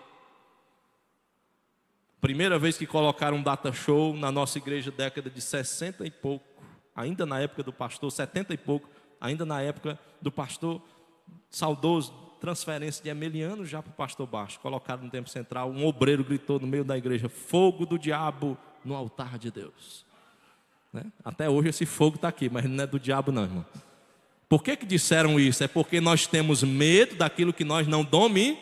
Primeira vez que colocaram um data show na nossa igreja, década de 60 e pouco, ainda na época do pastor, 70 e pouco, ainda na época do pastor saudoso, transferência de Emeliano já para o pastor Baixo, colocaram no tempo central, um obreiro gritou no meio da igreja, fogo do diabo no altar de Deus, né? Até hoje esse fogo está aqui, mas não é do diabo não, irmão. Por que disseram isso? É porque nós temos medo daquilo que nós não dominamos.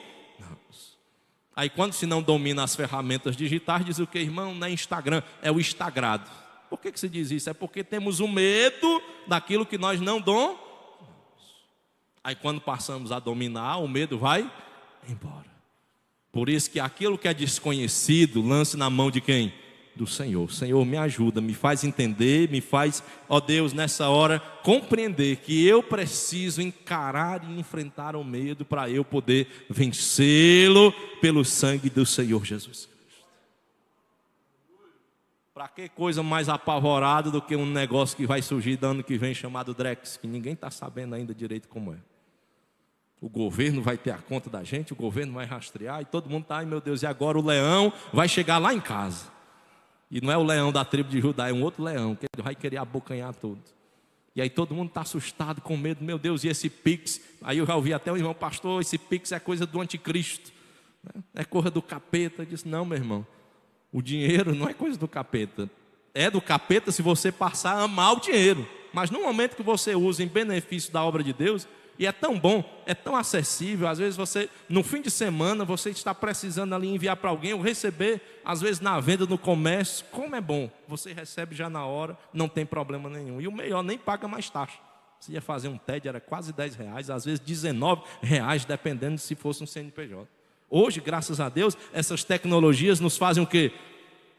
Aí quando se não domina as ferramentas digitais, diz o que, irmão? Não é Instagram, é o Instagrado. Por que se diz isso? É porque temos o medo daquilo que nós não dominamos. Aí quando passamos a dominar, o medo vai embora. Por isso que aquilo que é desconhecido, lance na mão de quem? Do Senhor. Senhor, me ajuda, me faz entender, me faz, ó Deus, nessa hora, compreender que eu preciso encarar e enfrentar o medo para eu poder vencê-lo pelo sangue do Senhor Jesus Cristo. Para que coisa mais apavorada do que um negócio que vai surgir do ano que vem chamado Drex, que ninguém está sabendo ainda direito como é. O governo vai ter a conta da gente, o governo vai rastrear, e todo mundo está, ai meu Deus, e agora o leão vai chegar lá em casa. E não é o leão da tribo de Judá, é um outro leão, que ele vai querer abocanhar tudo. E aí todo mundo está assustado, com medo, meu Deus, e esse Pix? Aí eu já ouvi até o irmão, pastor, esse Pix é coisa do anticristo, né? É coisa do capeta. Eu disse, não, meu irmão, o dinheiro não é coisa do capeta. É do capeta se você passar a amar o dinheiro. Mas no momento que você usa em benefício da obra de Deus, e é tão bom, é tão acessível, às vezes você, no fim de semana, você está precisando ali enviar para alguém, ou receber, às vezes na venda, no comércio, como é bom, você recebe já na hora, não tem problema nenhum, e o melhor, nem paga mais taxa. Você ia fazer um TED, era quase R$10, às vezes R$19, dependendo se fosse um CNPJ. Hoje, graças a Deus, essas tecnologias nos fazem o quê?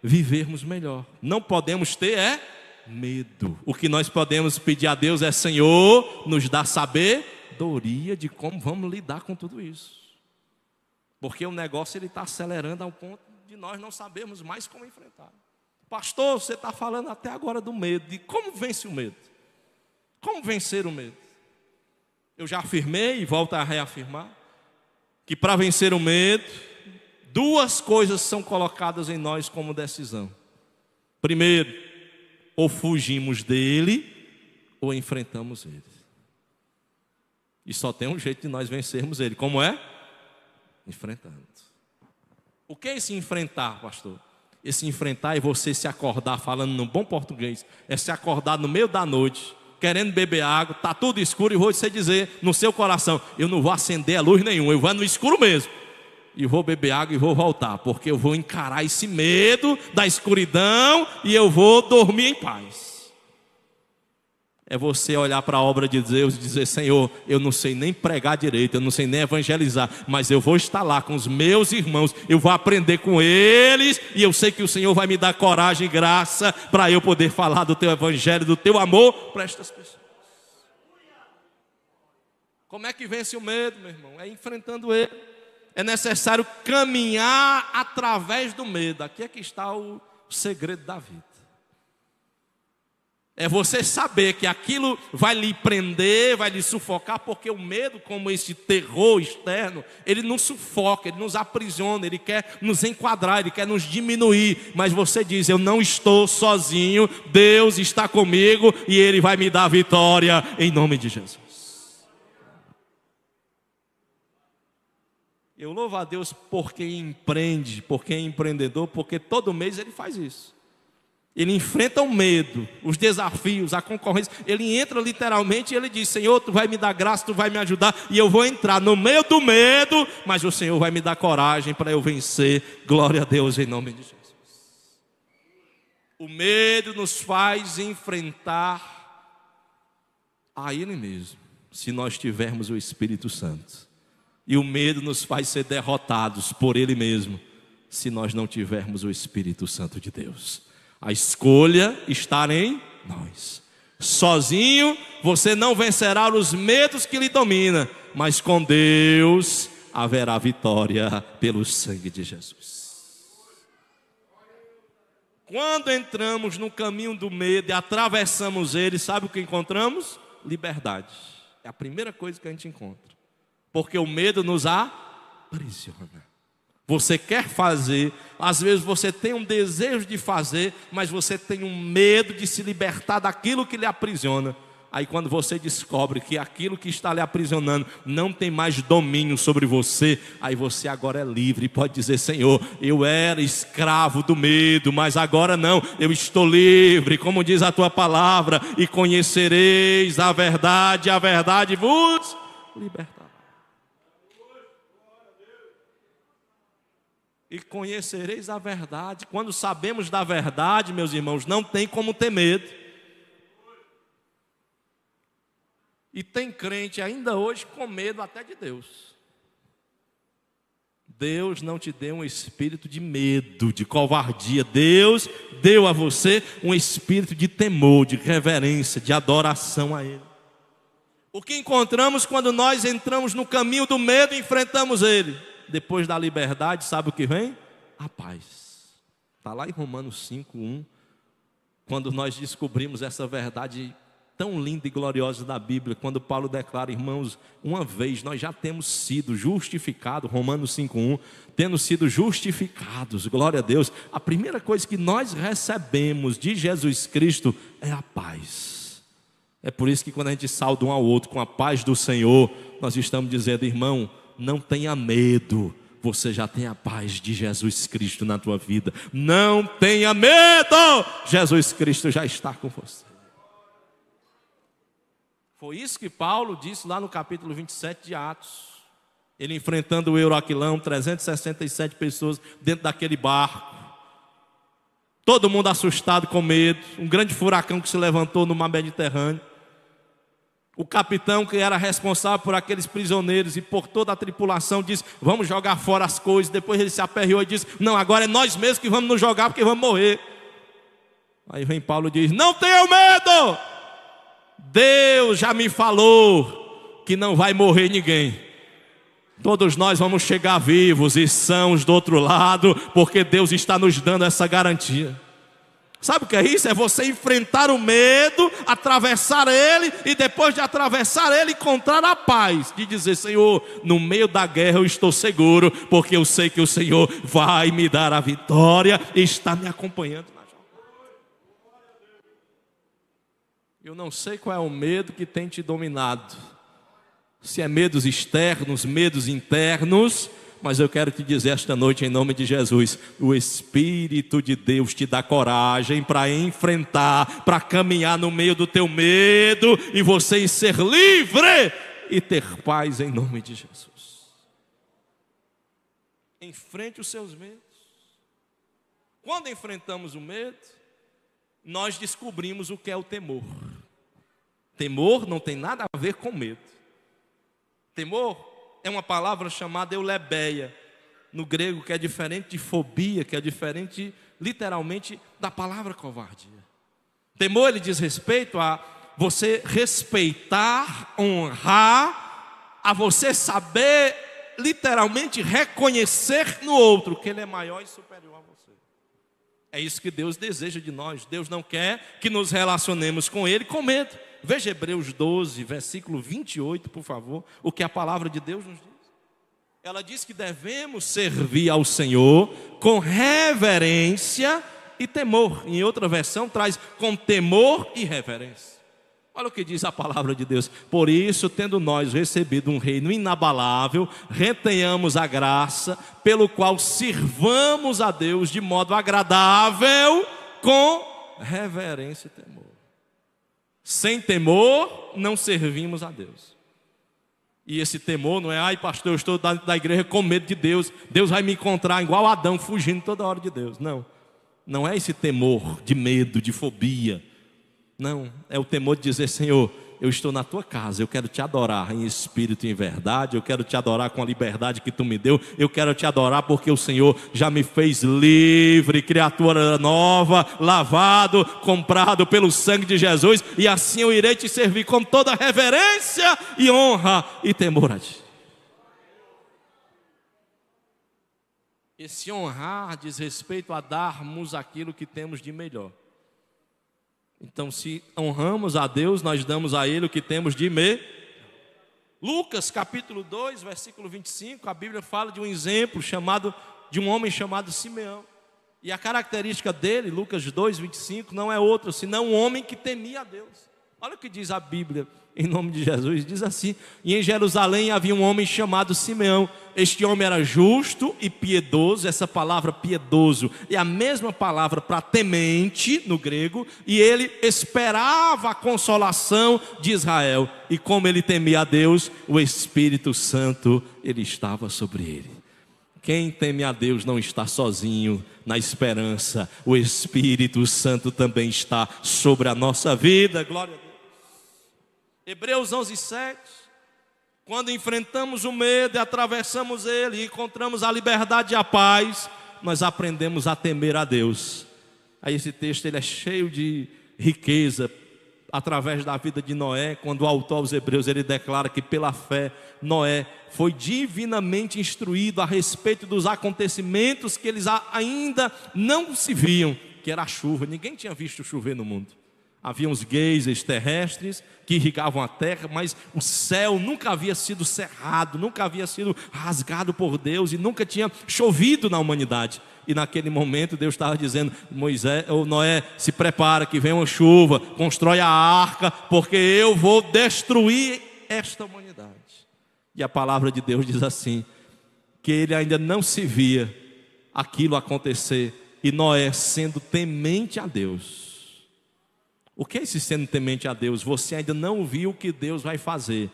Vivermos melhor. Não podemos ter medo. O que nós podemos pedir a Deus é, Senhor, nos dá sabedoria de como vamos lidar com tudo isso. Porque o negócio está acelerando ao ponto de nós não sabermos mais como enfrentar. Pastor, você está falando até agora do medo. De como vence o medo? Como vencer o medo? Eu já afirmei e volto a reafirmar que para vencer o medo, 2 coisas são colocadas em nós como decisão. Primeiro, ou fugimos dele, ou enfrentamos ele. E só tem um jeito de nós vencermos ele. Como é? Enfrentando. O que é esse enfrentar, pastor? Esse enfrentar é você se acordar, falando no bom português, é se acordar no meio da noite, querendo beber água, está tudo escuro, e você dizer no seu coração: eu não vou acender a luz nenhuma, eu vou no escuro mesmo, e vou beber água e vou voltar, porque eu vou encarar esse medo da escuridão e eu vou dormir em paz. É você olhar para a obra de Deus e dizer: Senhor, eu não sei nem pregar direito, eu não sei nem evangelizar, mas eu vou estar lá com os meus irmãos, eu vou aprender com eles, e eu sei que o Senhor vai me dar coragem e graça para eu poder falar do teu evangelho, do teu amor para estas pessoas. Como é que vence o medo, meu irmão? É enfrentando ele. É necessário caminhar através do medo. Aqui é que está o segredo da vida. É você saber que aquilo vai lhe prender, vai lhe sufocar, porque o medo, como esse terror externo, ele nos sufoca, ele nos aprisiona, ele quer nos enquadrar, ele quer nos diminuir. Mas você diz: eu não estou sozinho, Deus está comigo e Ele vai me dar vitória em nome de Jesus. Eu louvo a Deus por quem empreende, por quem é empreendedor, porque todo mês ele faz isso. Ele enfrenta o medo, os desafios, a concorrência. Ele entra literalmente e ele diz: Senhor, Tu vai me dar graça, Tu vai me ajudar, e eu vou entrar no meio do medo, mas o Senhor vai me dar coragem para eu vencer. Glória a Deus em nome de Jesus. O medo nos faz enfrentar a Ele mesmo, se nós tivermos o Espírito Santo. E o medo nos faz ser derrotados por Ele mesmo, se nós não tivermos o Espírito Santo de Deus. A escolha está em nós. Sozinho você não vencerá os medos que lhe dominam, mas com Deus haverá vitória pelo sangue de Jesus. Quando entramos no caminho do medo e atravessamos ele, sabe o que encontramos? Liberdade. É a primeira coisa que a gente encontra, porque o medo nos aprisiona. Você quer fazer, às vezes você tem um desejo de fazer, mas você tem um medo de se libertar daquilo que lhe aprisiona. Aí quando você descobre que aquilo que está lhe aprisionando não tem mais domínio sobre você, aí você agora é livre e pode dizer: Senhor, eu era escravo do medo, mas agora não, eu estou livre, como diz a Tua palavra, e conhecereis a verdade vos libertará. E conhecereis a verdade. Quando sabemos da verdade, meus irmãos, não tem como ter medo. E tem crente ainda hoje com medo até de Deus. Deus não te deu um espírito de medo, de covardia. Deus deu a você um espírito de temor, de reverência, de adoração a Ele. O que encontramos quando nós entramos no caminho do medo e enfrentamos ele? Depois da liberdade, sabe o que vem? A paz. Está lá em Romanos 5:1. Quando nós descobrimos essa verdade tão linda e gloriosa da Bíblia, quando Paulo declara: irmãos, uma vez nós já temos sido justificados, Romanos 5:1, tendo sido justificados, glória a Deus. A primeira coisa que nós recebemos de Jesus Cristo é a paz. É por isso que quando a gente sauda um ao outro com a paz do Senhor, nós estamos dizendo: irmão, não tenha medo, você já tem a paz de Jesus Cristo na tua vida. Não tenha medo, Jesus Cristo já está com você. Foi isso que Paulo disse lá no capítulo 27 de Atos. Ele enfrentando o Euroaquilão, 367 pessoas dentro daquele barco. Todo mundo assustado, com medo. Um grande furacão que se levantou no mar Mediterrâneo. O capitão, que era responsável por aqueles prisioneiros e por toda a tripulação, disse: vamos jogar fora as coisas. Depois ele se aperreou e disse: não, agora é nós mesmos que vamos nos jogar, porque vamos morrer. Aí vem Paulo e diz: não tenham medo, Deus já me falou que não vai morrer ninguém. Todos nós vamos chegar vivos e sãos do outro lado, porque Deus está nos dando essa garantia. Sabe o que é isso? É você enfrentar o medo, atravessar ele, e depois de atravessar ele, encontrar a paz, de dizer: Senhor, no meio da guerra eu estou seguro, porque eu sei que o Senhor vai me dar a vitória e está me acompanhando na jornada. Eu não sei qual é o medo que tem te dominado, se é medos externos, medos internos, mas eu quero te dizer esta noite, em nome de Jesus, o Espírito de Deus te dá coragem para enfrentar, para caminhar no meio do teu medo, e você ser livre e ter paz em nome de Jesus. Enfrente os seus medos. Quando enfrentamos o medo, nós descobrimos o que é o temor. Temor não tem nada a ver com medo. Temor é uma palavra chamada eulebeia, no grego, que é diferente de fobia, que é diferente, literalmente, da palavra covardia. Temor, ele diz respeito a você respeitar, honrar, a você saber, literalmente, reconhecer no outro que ele é maior e superior a você. É isso que Deus deseja de nós. Deus não quer que nos relacionemos com ele com medo. Veja Hebreus 12, versículo 28, por favor, o que a palavra de Deus nos diz. Ela diz que devemos servir ao Senhor com reverência e temor. Em outra versão traz com temor e reverência. Olha o que diz a palavra de Deus. Por isso, tendo nós recebido um reino inabalável, retenhamos a graça, pelo qual sirvamos a Deus de modo agradável, com reverência e temor. Sem temor, não servimos a Deus. E esse temor não é, ai pastor, eu estou da igreja com medo de Deus, Deus vai me encontrar igual Adão, fugindo toda hora de Deus. Não, não é esse temor de medo, de fobia. Não, é o temor de dizer, Senhor, eu estou na tua casa, eu quero te adorar em espírito e em verdade, eu quero te adorar com a liberdade que tu me deu, eu quero te adorar porque o Senhor já me fez livre, criatura nova, lavado, comprado pelo sangue de Jesus, e assim eu irei te servir com toda reverência e honra e temor a ti. Esse honrar diz respeito a darmos aquilo que temos de melhor. Então, se honramos a Deus, nós damos a Ele o que temos de melhor. Lucas capítulo 2, versículo 25, a Bíblia fala de um exemplo de um homem chamado Simeão. E a característica dele, Lucas 2, 25, não é outra, senão um homem que temia a Deus. Olha o que diz a Bíblia, em nome de Jesus, diz assim: e em Jerusalém havia um homem chamado Simeão. Este homem era justo e piedoso. Essa palavra piedoso é a mesma palavra para temente no grego. E ele esperava a consolação de Israel. E como ele temia a Deus, o Espírito Santo, ele estava sobre ele. Quem teme a Deus não está sozinho na esperança. O Espírito Santo também está sobre a nossa vida. Glória a Deus. Hebreus 11, 7. Quando enfrentamos o medo e atravessamos ele e encontramos a liberdade e a paz, nós aprendemos a temer a Deus. Aí esse texto ele é cheio de riqueza através da vida de Noé, quando o autor aos Hebreus ele declara que pela fé Noé foi divinamente instruído a respeito dos acontecimentos que eles ainda não se viam, que era a chuva. Ninguém tinha visto chover no mundo. Havia uns geysers terrestres que irrigavam a terra, mas o céu nunca havia sido cerrado, nunca havia sido rasgado por Deus e nunca tinha chovido na humanidade. E naquele momento Deus estava dizendo: Noé, se prepara que vem uma chuva, constrói a arca, porque eu vou destruir esta humanidade. E a palavra de Deus diz assim, que ele ainda não se via aquilo acontecer, e Noé, sendo temente a Deus. O que é esse sendo temente a Deus? Você ainda não viu o que Deus vai fazer,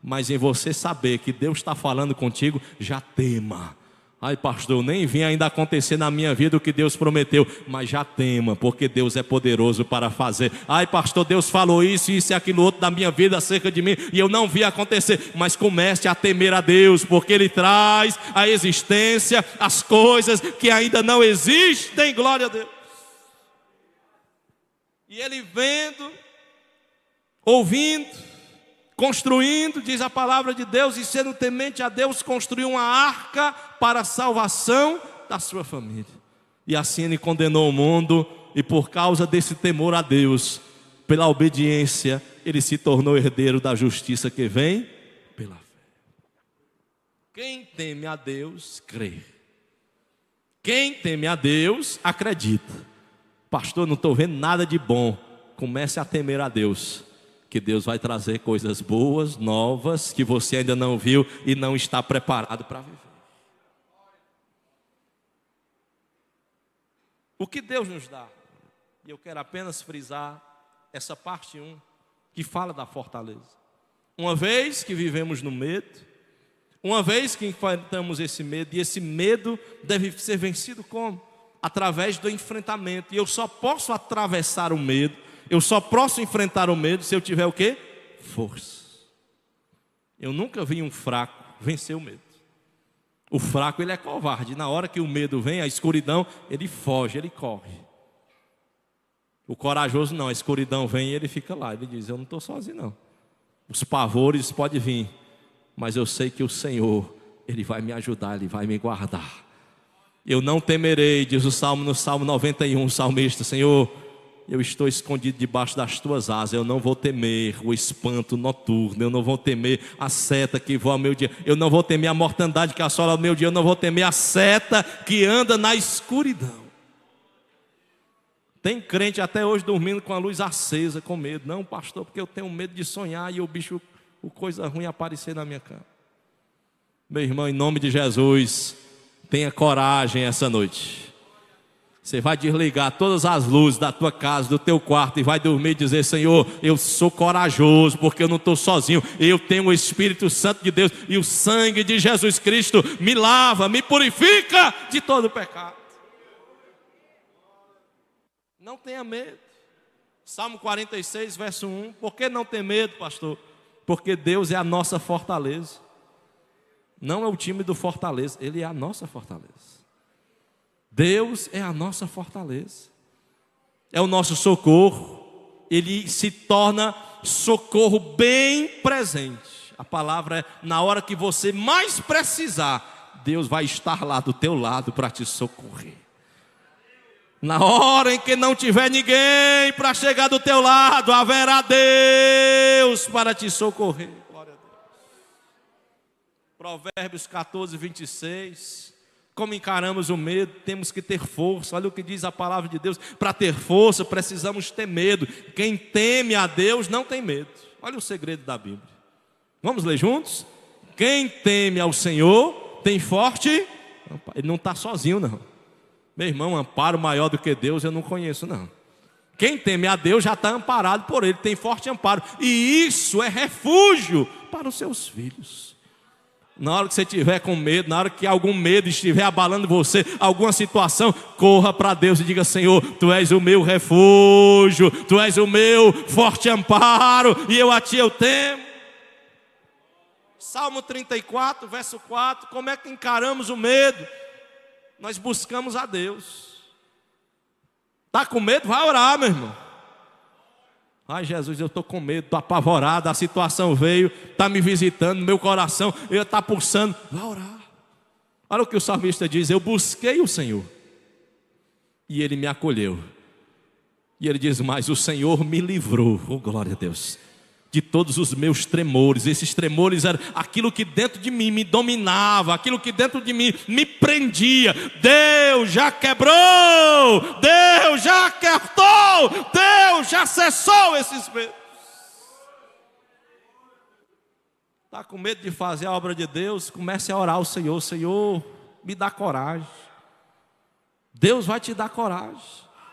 mas em você saber que Deus está falando contigo, já tema. Ai pastor, nem vi ainda acontecer na minha vida o que Deus prometeu, mas já tema, porque Deus é poderoso para fazer. Ai pastor, Deus falou isso e aquilo outro da minha vida acerca de mim, e eu não vi acontecer. Mas comece a temer a Deus, porque Ele traz à existência as coisas que ainda não existem. Glória a Deus. E ele vendo, ouvindo, construindo, diz a palavra de Deus, e sendo temente a Deus, construiu uma arca para a salvação da sua família. E assim ele condenou o mundo, e por causa desse temor a Deus, pela obediência, ele se tornou herdeiro da justiça que vem pela fé. Quem teme a Deus, crê. Quem teme a Deus, acredita. Pastor, não estou vendo nada de bom. Comece a temer a Deus, que Deus vai trazer coisas boas, novas, que você ainda não viu e não está preparado para viver. O que Deus nos dá? E eu quero apenas frisar essa parte 1, que fala da fortaleza. Uma vez que vivemos no medo, uma vez que enfrentamos esse medo, e esse medo deve ser vencido como? Através do enfrentamento. E eu só posso atravessar o medo, eu só posso enfrentar o medo se eu tiver o quê? Força. Eu nunca vi um fraco vencer o medo. O fraco, ele é covarde. Na hora que o medo vem, a escuridão, ele foge, ele corre. O corajoso não, a escuridão vem e ele fica lá. Ele diz, eu não estou sozinho não. Os pavores podem vir, mas eu sei que o Senhor, Ele vai me ajudar, Ele vai me guardar. Eu não temerei, diz o Salmo no Salmo 91, o salmista, Senhor, eu estou escondido debaixo das tuas asas, eu não vou temer o espanto noturno, eu não vou temer a seta que voa ao meu dia, eu não vou temer a mortandade que assola o meu dia, eu não vou temer a seta que anda na escuridão. Tem crente até hoje dormindo com a luz acesa, com medo. Não, pastor, porque eu tenho medo de sonhar e o bicho, o coisa ruim aparecer na minha cama. Meu irmão, em nome de Jesus, tenha coragem essa noite. Você vai desligar todas as luzes da tua casa, do teu quarto, e vai dormir e dizer, Senhor, eu sou corajoso, porque eu não estou sozinho. Eu tenho o Espírito Santo de Deus, e o sangue de Jesus Cristo me lava, me purifica de todo pecado. Não tenha medo. Salmo 46, verso 1. Por que não ter medo, pastor? Porque Deus é a nossa fortaleza. Não é o time do Fortaleza, Ele é a nossa fortaleza. Deus é a nossa fortaleza. É o nosso socorro. Ele se torna socorro bem presente. A palavra é, na hora que você mais precisar, Deus vai estar lá do teu lado para te socorrer. Na hora em que não tiver ninguém para chegar do teu lado, haverá Deus para te socorrer. Glória a Deus. Provérbios 14, 26. Como encaramos o medo? Temos que ter força. Olha o que diz a palavra de Deus. Para ter força precisamos ter medo. Quem teme a Deus não tem medo. Olha o segredo da Bíblia. Vamos ler juntos? Quem teme ao Senhor tem forte. Ele não está sozinho não. Meu irmão, amparo maior do que Deus eu não conheço não. Quem teme a Deus já está amparado por Ele, tem forte amparo. E isso é refúgio para os seus filhos. Na hora que você estiver com medo, na hora que algum medo estiver abalando você, alguma situação, corra para Deus e diga, Senhor, Tu és o meu refúgio, Tu és o meu forte amparo, e eu a Ti eu temo. Salmo 34, verso 4, como é que encaramos o medo? Nós buscamos a Deus. Está com medo? Vai orar, meu irmão. Ai, Jesus, eu estou com medo, estou apavorado, a situação veio, está me visitando, meu coração está pulsando. Vai orar. Olha o que o salmista diz, eu busquei o Senhor, e Ele me acolheu. E ele diz, mas o Senhor me livrou, oh glória a Deus, de todos os meus tremores. Esses tremores eram aquilo que dentro de mim me dominava, aquilo que dentro de mim me prendia. Deus já quebrou, Deus já cortou, Deus já cessou esses medos. Está com medo de fazer a obra de Deus? Comece a orar ao Senhor. Senhor, me dá coragem. Deus vai te dar coragem.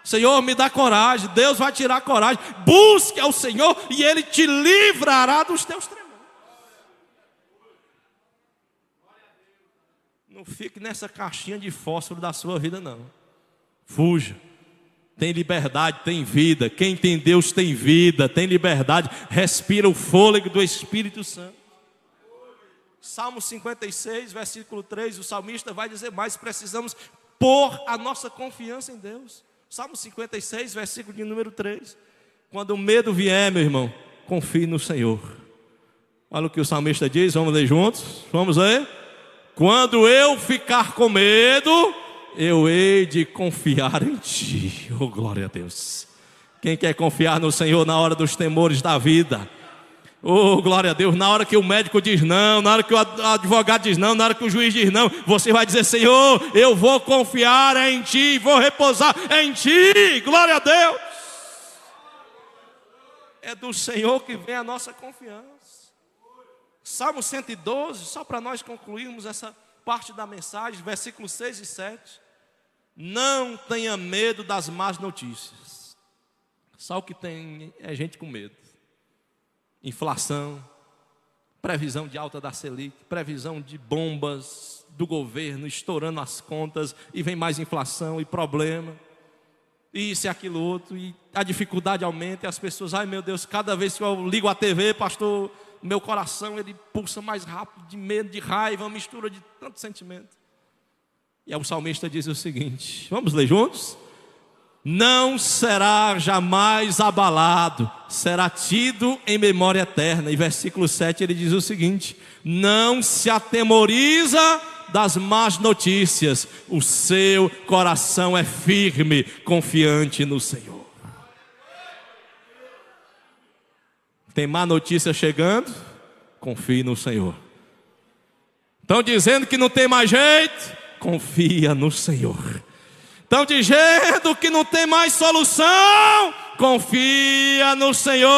Senhor, me dá coragem, Deus vai tirar coragem. Busque ao Senhor e Ele te livrará dos teus tremores. Não fique nessa caixinha de fósforo da sua vida não. Fuja. Tem liberdade, tem vida. Quem tem Deus tem vida, tem liberdade. Respira o fôlego do Espírito Santo. Salmo 56, versículo 3, o salmista vai dizer mais, precisamos pôr a nossa confiança em Deus. Salmo 56, versículo de número 3. Quando o medo vier, meu irmão, confie no Senhor. Olha o que o salmista diz, vamos ler juntos? Vamos ler? Quando eu ficar com medo, eu hei de confiar em Ti. Oh, glória a Deus. Quem quer confiar no Senhor na hora dos temores da vida? Oh, glória a Deus, na hora que o médico diz não, na hora que o advogado diz não, na hora que o juiz diz não, você vai dizer, Senhor, eu vou confiar em Ti, vou repousar em Ti, glória a Deus. É do Senhor que vem a nossa confiança. Salmo 112, só para nós concluirmos essa parte da mensagem, versículos 6 e 7. Não tenha medo das más notícias. Só o que tem é gente com medo. Inflação, previsão de alta da Selic, previsão de bombas do governo estourando as contas, e vem mais inflação e problema, isso e aquilo outro, e a dificuldade aumenta, e as pessoas, ai meu Deus, cada vez que eu ligo a TV, pastor, meu coração ele pulsa mais rápido, de medo, de raiva, uma mistura de tanto sentimento. E aí o salmista diz o seguinte, vamos ler juntos? Não será jamais abalado, será tido em memória eterna. E versículo 7 ele diz o seguinte: não se atemoriza das más notícias, o seu coração é firme, confiante no Senhor. Tem má notícia chegando? Confie no Senhor. Estão dizendo que não tem mais jeito? Confia no Senhor. Estão dizendo que não tem mais solução? Confia no Senhor.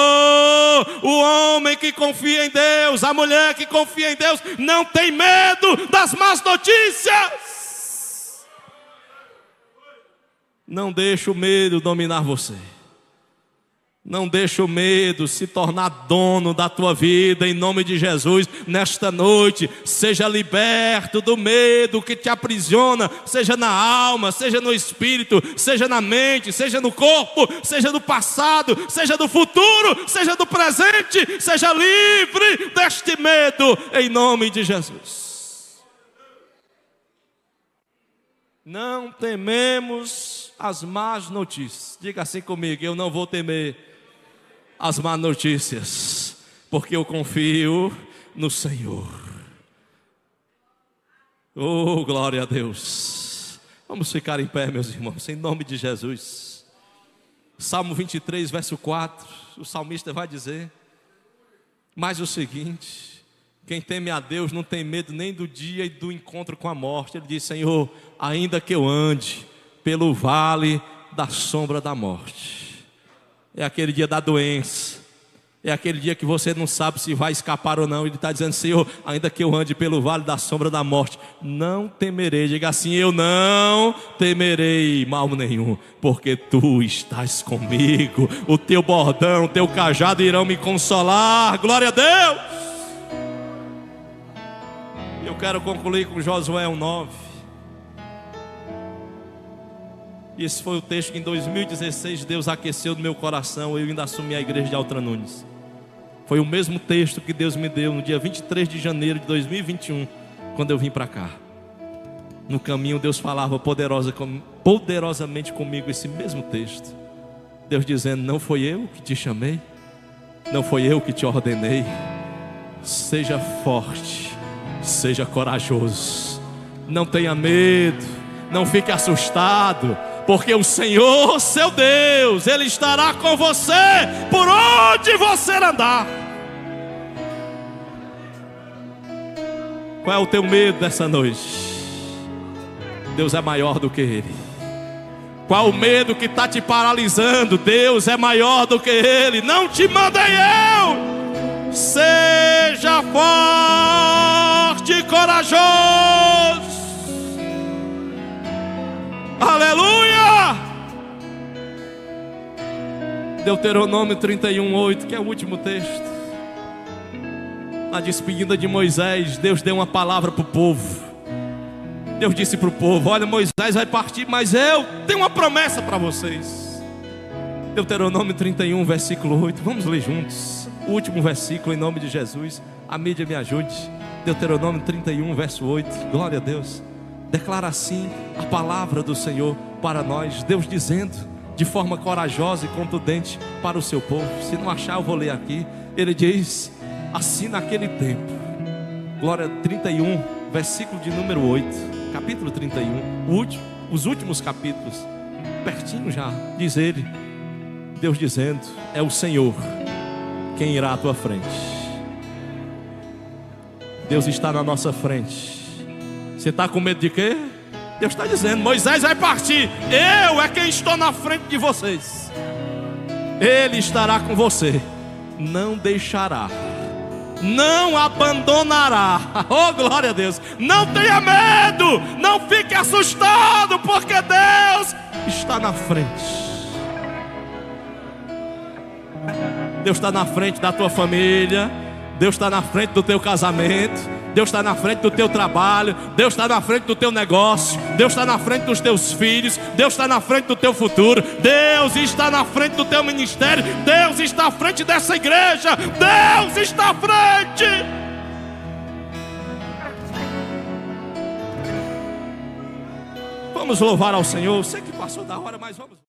O homem que confia em Deus, a mulher que confia em Deus, não tem medo das más notícias. Não deixe o medo dominar você. Não deixe o medo se tornar dono da tua vida, em nome de Jesus. Nesta noite, seja liberto do medo que te aprisiona, seja na alma, seja no espírito, seja na mente, seja no corpo, seja no passado, seja do futuro, seja do presente. Seja livre deste medo, em nome de Jesus. Não tememos as más notícias. Diga assim comigo: eu não vou temer as más notícias, porque eu confio no Senhor. Oh, glória a Deus. Vamos ficar em pé, meus irmãos, em nome de Jesus. Salmo 23, verso 4, o salmista vai dizer mais o seguinte: quem teme a Deus não tem medo nem do dia e do encontro com a morte. Ele diz: Senhor, ainda que eu ande pelo vale da sombra da morte. É aquele dia da doença, é aquele dia que você não sabe se vai escapar ou não. Ele está dizendo: Senhor, ainda que eu ande pelo vale da sombra da morte, não temerei. Diga assim: eu não temerei mal nenhum, porque tu estás comigo. O teu bordão, o teu cajado irão me consolar. Glória a Deus. Eu quero concluir com Josué 1:9. Esse foi o texto que em 2016 Deus aqueceu no meu coração. Eu ainda assumi a igreja de Altra Nunes. Foi o mesmo texto que Deus me deu no dia 23 de janeiro de 2021, quando eu vim para cá. No caminho Deus falava poderosamente comigo esse mesmo texto. Deus dizendo: não foi eu que te chamei, não foi eu que te ordenei. Seja forte, seja corajoso, não tenha medo, não fique assustado, porque o Senhor, seu Deus, Ele estará com você por onde você andar. Qual é o teu medo dessa noite? Deus é maior do que ele. Qual o medo que está te paralisando? Deus é maior do que ele. Não te mandei eu. Seja forte e corajoso. Aleluia! Deuteronômio 31:8, que é o último texto. Na despedida de Moisés, Deus deu uma palavra para o povo. Deus disse para o povo: olha, Moisés vai partir, mas eu tenho uma promessa para vocês. Deuteronômio 31, versículo 8. Vamos ler juntos o último versículo, em nome de Jesus. A mídia me ajude. Deuteronômio 31, verso 8. Glória a Deus. Declara assim a palavra do Senhor para nós. Deus dizendo de forma corajosa e contundente para o seu povo. Se não achar, eu vou ler aqui. Ele diz assim: naquele tempo. Glória, 31, versículo de número 8. Capítulo 31, os últimos capítulos, pertinho já. Diz ele, Deus dizendo: é o Senhor quem irá à tua frente. Deus está na nossa frente. Você está com medo de quê? Deus está dizendo: Moisés vai partir, eu é quem estou na frente de vocês. Ele estará com você. não deixará, não abandonará. Oh, glória a Deus. Não tenha medo, não fique assustado, porque Deus está na frente. Deus está na frente da tua família, Deus está na frente do teu casamento, Deus está na frente do teu trabalho, Deus está na frente do teu negócio, Deus está na frente dos teus filhos, Deus está na frente do teu futuro, Deus está na frente do teu ministério, Deus está à frente dessa igreja, Deus está à frente. Vamos louvar ao Senhor. Sei que passou da hora, mas vamos.